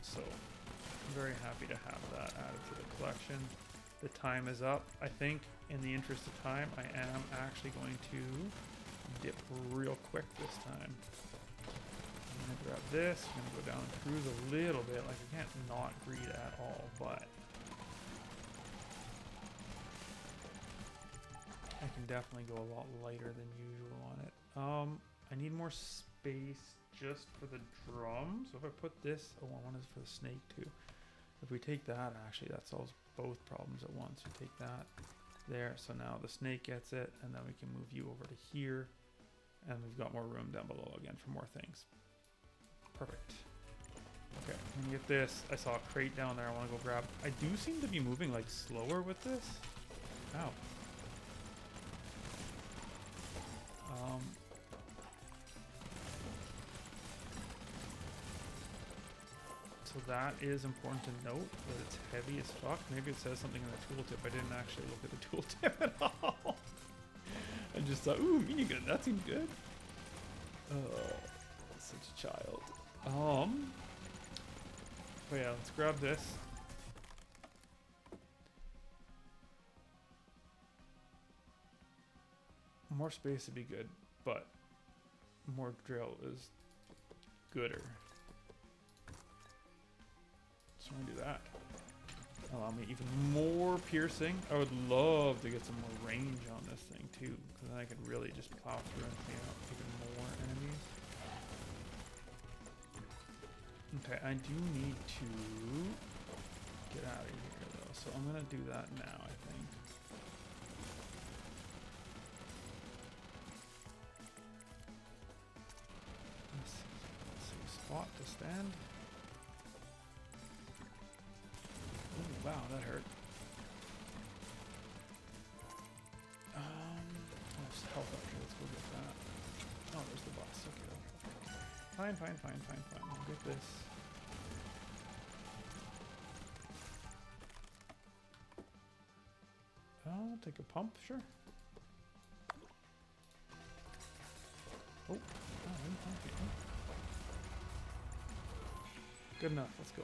So I'm very happy to have that added to the collection. The time is up. I think in the interest of time, I am actually going to dip real quick this time. I'm going to grab this. I'm going to go down and cruise a little bit. Like, I can't not greed at all, but I can definitely go a lot lighter than usual on it. I need more space just for the drum. So if I put this, oh, one is for the snake too. If we take that, actually, that solves both problems at once. We take that there. So now the snake gets it, and then we can move you over to here. And we've got more room down below again for more things. Perfect. Okay, I'm gonna get this. I saw a crate down there I want to go grab. I do seem to be moving like slower with this. Ow. So that is important to note, that it's heavy as fuck. Maybe it says something in the tooltip. I didn't actually look at the tooltip at all. I just thought, ooh, minigun, that seems good. Such a child. But yeah, let's grab this. More space would be good, but more drill is gooder. So I'm gonna do that. Allow me even more piercing. I would love to get some more range on this thing too, because then I could really just plow through and clean out even more enemies. Okay, I do need to get out of here though, so I'm gonna do that now, I think. Let's see, spot to stand. that hurt. There's health up here. Let's go get that. Oh, there's the boss. Okay. Fine. I'll get this. I'll take a pump, sure. Oh, okay. Good enough. Let's go.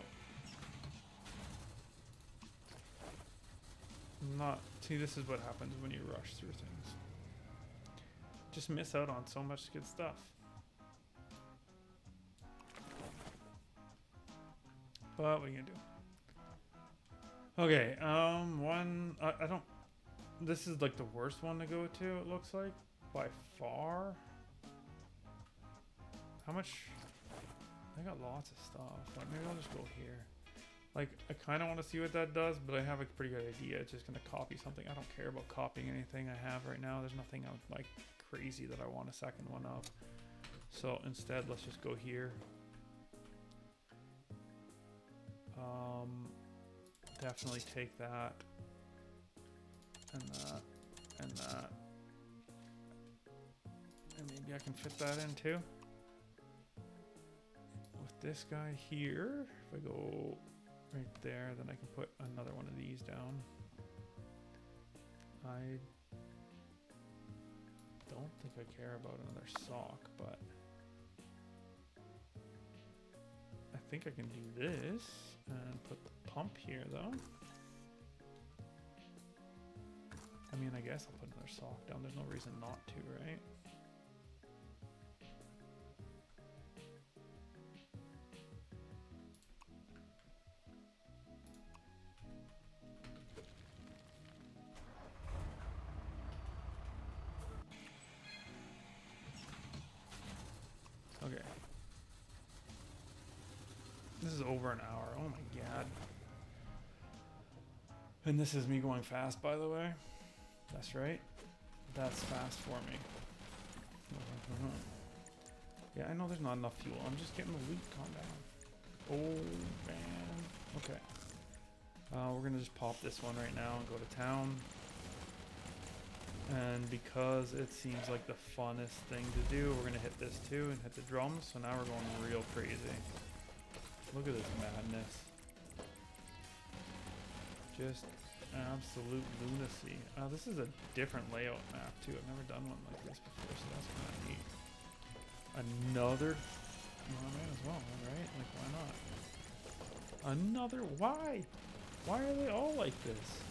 See, this is what happens when you rush through things. Just miss out on so much good stuff. But what are you gonna do? Okay, I don't. This is like the worst one to go to. It looks like by far. How much? I got lots of stuff. Like, maybe I'll just go here. Like, I kind of want to see what that does, but I have a pretty good idea. It's just going to copy something. I don't care about copying anything I have right now. There's nothing like crazy that I want a second one of. So instead, let's just go here. Definitely take that. And that. And that. And maybe I can fit that in too. With this guy here, if I go right there, then I can put another one of these down. I don't think I care about another sock, but I think I can do this and put the pump here though. I mean, I guess I'll put another sock down. There's no reason not to, right? Okay. This is over an hour. Oh my god. And this is me going fast, by the way. That's right. That's fast for me. Yeah, I know there's not enough fuel. I'm just getting the loot. Calm down. Oh, man. Okay. We're going to just pop this one right now and go to town. And because it seems like the funnest thing to do, we're going to hit this too and hit the drums. So now we're going real crazy. Look at this madness. Just absolute lunacy. This is a different layout map too. I've never done one like this before, so that's kind of neat. Another, well, I might as well, right? Like, why not? Another, why? Why are they all like this?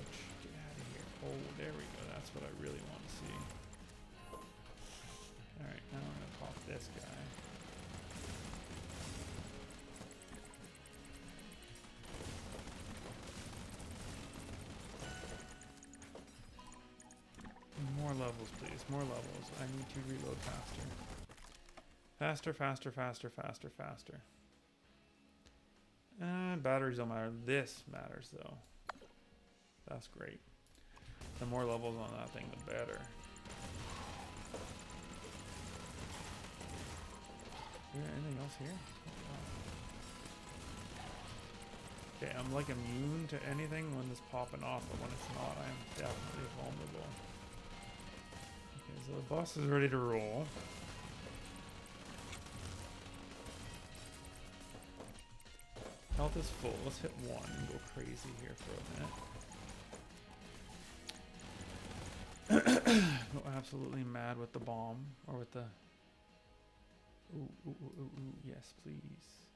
Ouch, get out of here. Oh, there we go. That's what I really want to see. Alright, now I'm gonna pop this guy. More levels, please. More levels. I need to reload faster. Faster. Batteries don't matter. This matters, though. That's great. The more levels on that thing, the better. Is there anything else here? Okay, I'm like immune to anything when it's popping off, but when it's not, I am definitely vulnerable. Okay, so the boss is ready to roll. Health is full. Let's hit 1 and go crazy here for a minute. Go absolutely mad with the bomb, or with the... Ooh, yes, please.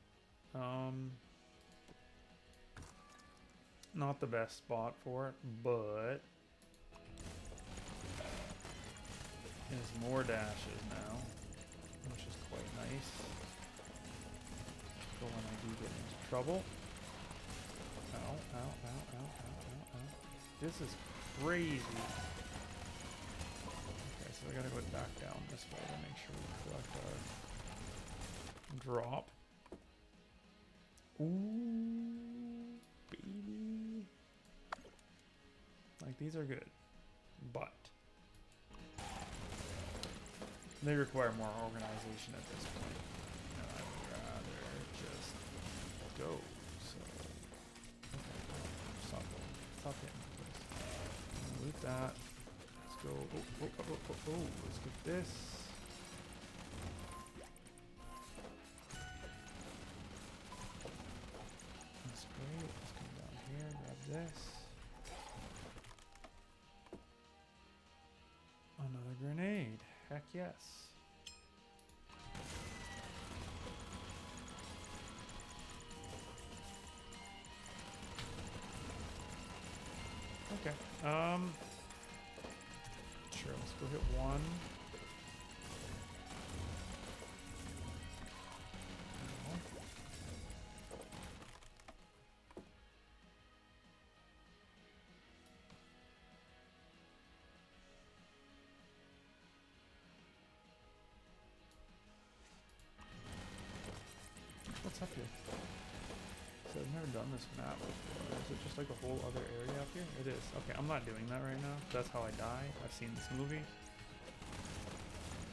Not the best spot for it, but there's more dashes now, which is quite nice. But when I do get into trouble, ow. This is crazy. Okay, so I gotta go back down this way to make sure we collect our drop. Ooh, baby. Like, these are good, but they require more organization at this point. And I would rather just stop hitting me, please. Loot that. Let's go. Oh. Let's get this. That's great. Let's come down here, grab this. Another grenade. Heck yes. Okay. Sure, let's go hit one. What's up here? So I've never done this map before. Is it just like a whole other area up here? It is. Okay, I'm not doing that right now. That's how I die. I've seen this movie.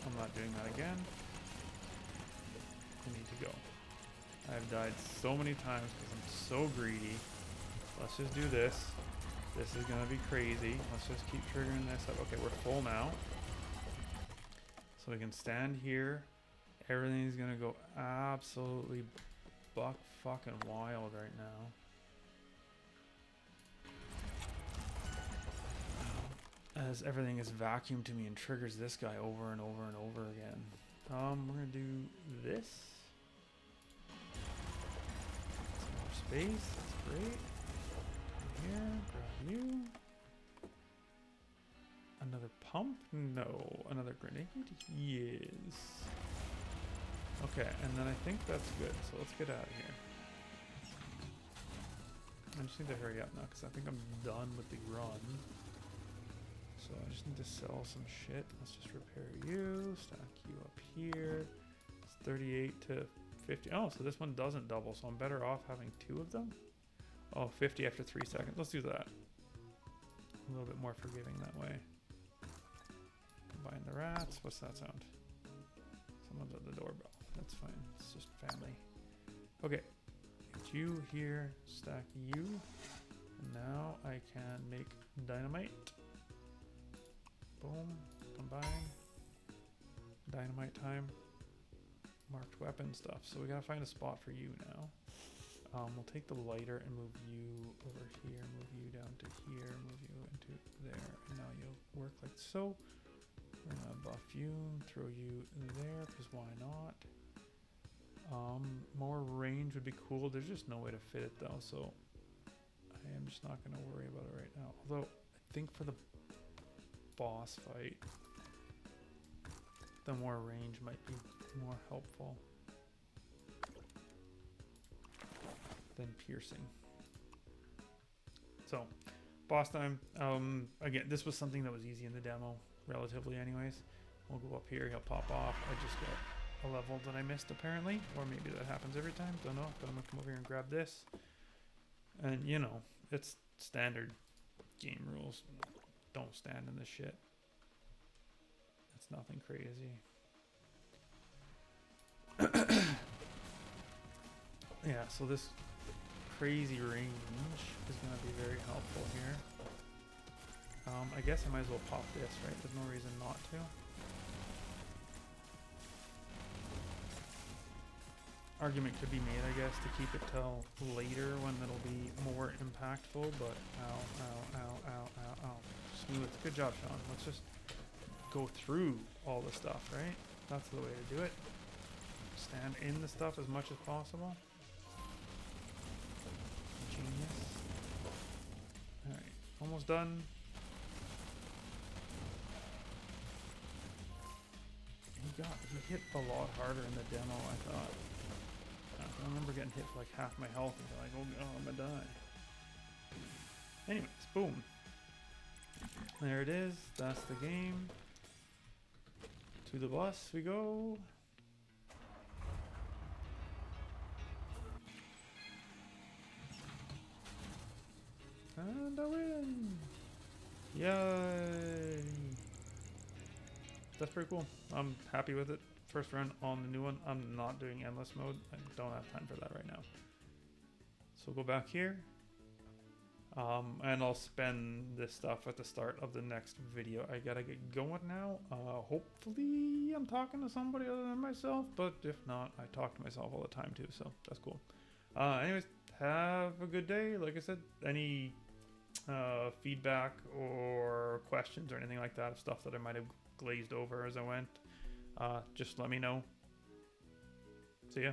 I'm not doing that again. I need to go. I've died so many times because I'm so greedy. Let's just do this. This is gonna be crazy. Let's just keep triggering this up. Okay, we're full now. So we can stand here. Everything's gonna go absolutely buck fucking wild right now. As everything is vacuumed to me and triggers this guy over and over and over again. We're gonna do this. Some more space, that's great. Here, grab you. Another pump? No. Another grenade? Yes. Okay, and then I think that's good. So let's get out of here. I just need to hurry up now because I think I'm done with the run. So I just need to sell some shit. Let's just repair you, stack you up here. It's 38 to 50. Oh, so this one doesn't double, so I'm better off having two of them. Oh, 50 after 3 seconds. Let's do that. A little bit more forgiving that way. Combine the rats. What's that sound? Someone's at the doorbell. That's fine. It's just family. Okay. Get you here. Stack you. And now I can make dynamite. Boom. Combine. Dynamite time. Marked weapon stuff. So we gotta find a spot for you now. We'll take the lighter and move you over here, move you down to here, move you into there, and now you'll work like so. We're gonna buff you, throw you there, because why not? More range would be cool. There's just no way to fit it though, so I am just not gonna worry about it right now. Although I think for the boss fight, the more range might be more helpful than piercing. So, boss time. Again, this was something that was easy in the demo, relatively anyways. We'll go up here, he'll pop off. I just got a level that I missed apparently, or maybe that happens every time, don't know, but I'm gonna come over here and grab this. And you know, it's standard game rules. Don't stand in this shit. It's nothing crazy. Yeah, so this crazy range is going to be very helpful here. I guess I might as well pop this, right? There's no reason not to. Argument could be made, I guess, to keep it till later when it'll be more impactful, but ow, ow, ow, ow, ow, ow. Smooth. Good job, Sean. Let's just go through all the stuff, right? That's the way to do it. Stand in the stuff as much as possible. Genius. Alright, almost done. He hit a lot harder in the demo, I thought. I remember getting hit for like half my health and like, oh, I'm gonna die. Anyways, boom. There it is. That's the game. To the bus we go. And I win! Yay! That's pretty cool. I'm happy with it. First run on the new one. I'm not doing endless mode. I don't have time for that right now. So we'll go back here. And I'll spend this stuff at the start of the next video. I gotta get going now. Hopefully I'm talking to somebody other than myself, but if not, I talk to myself all the time too, so that's cool. Anyways, have a good day. Like I said, any feedback or questions or anything like that, stuff that I might have glazed over as I went, just let me know. See ya.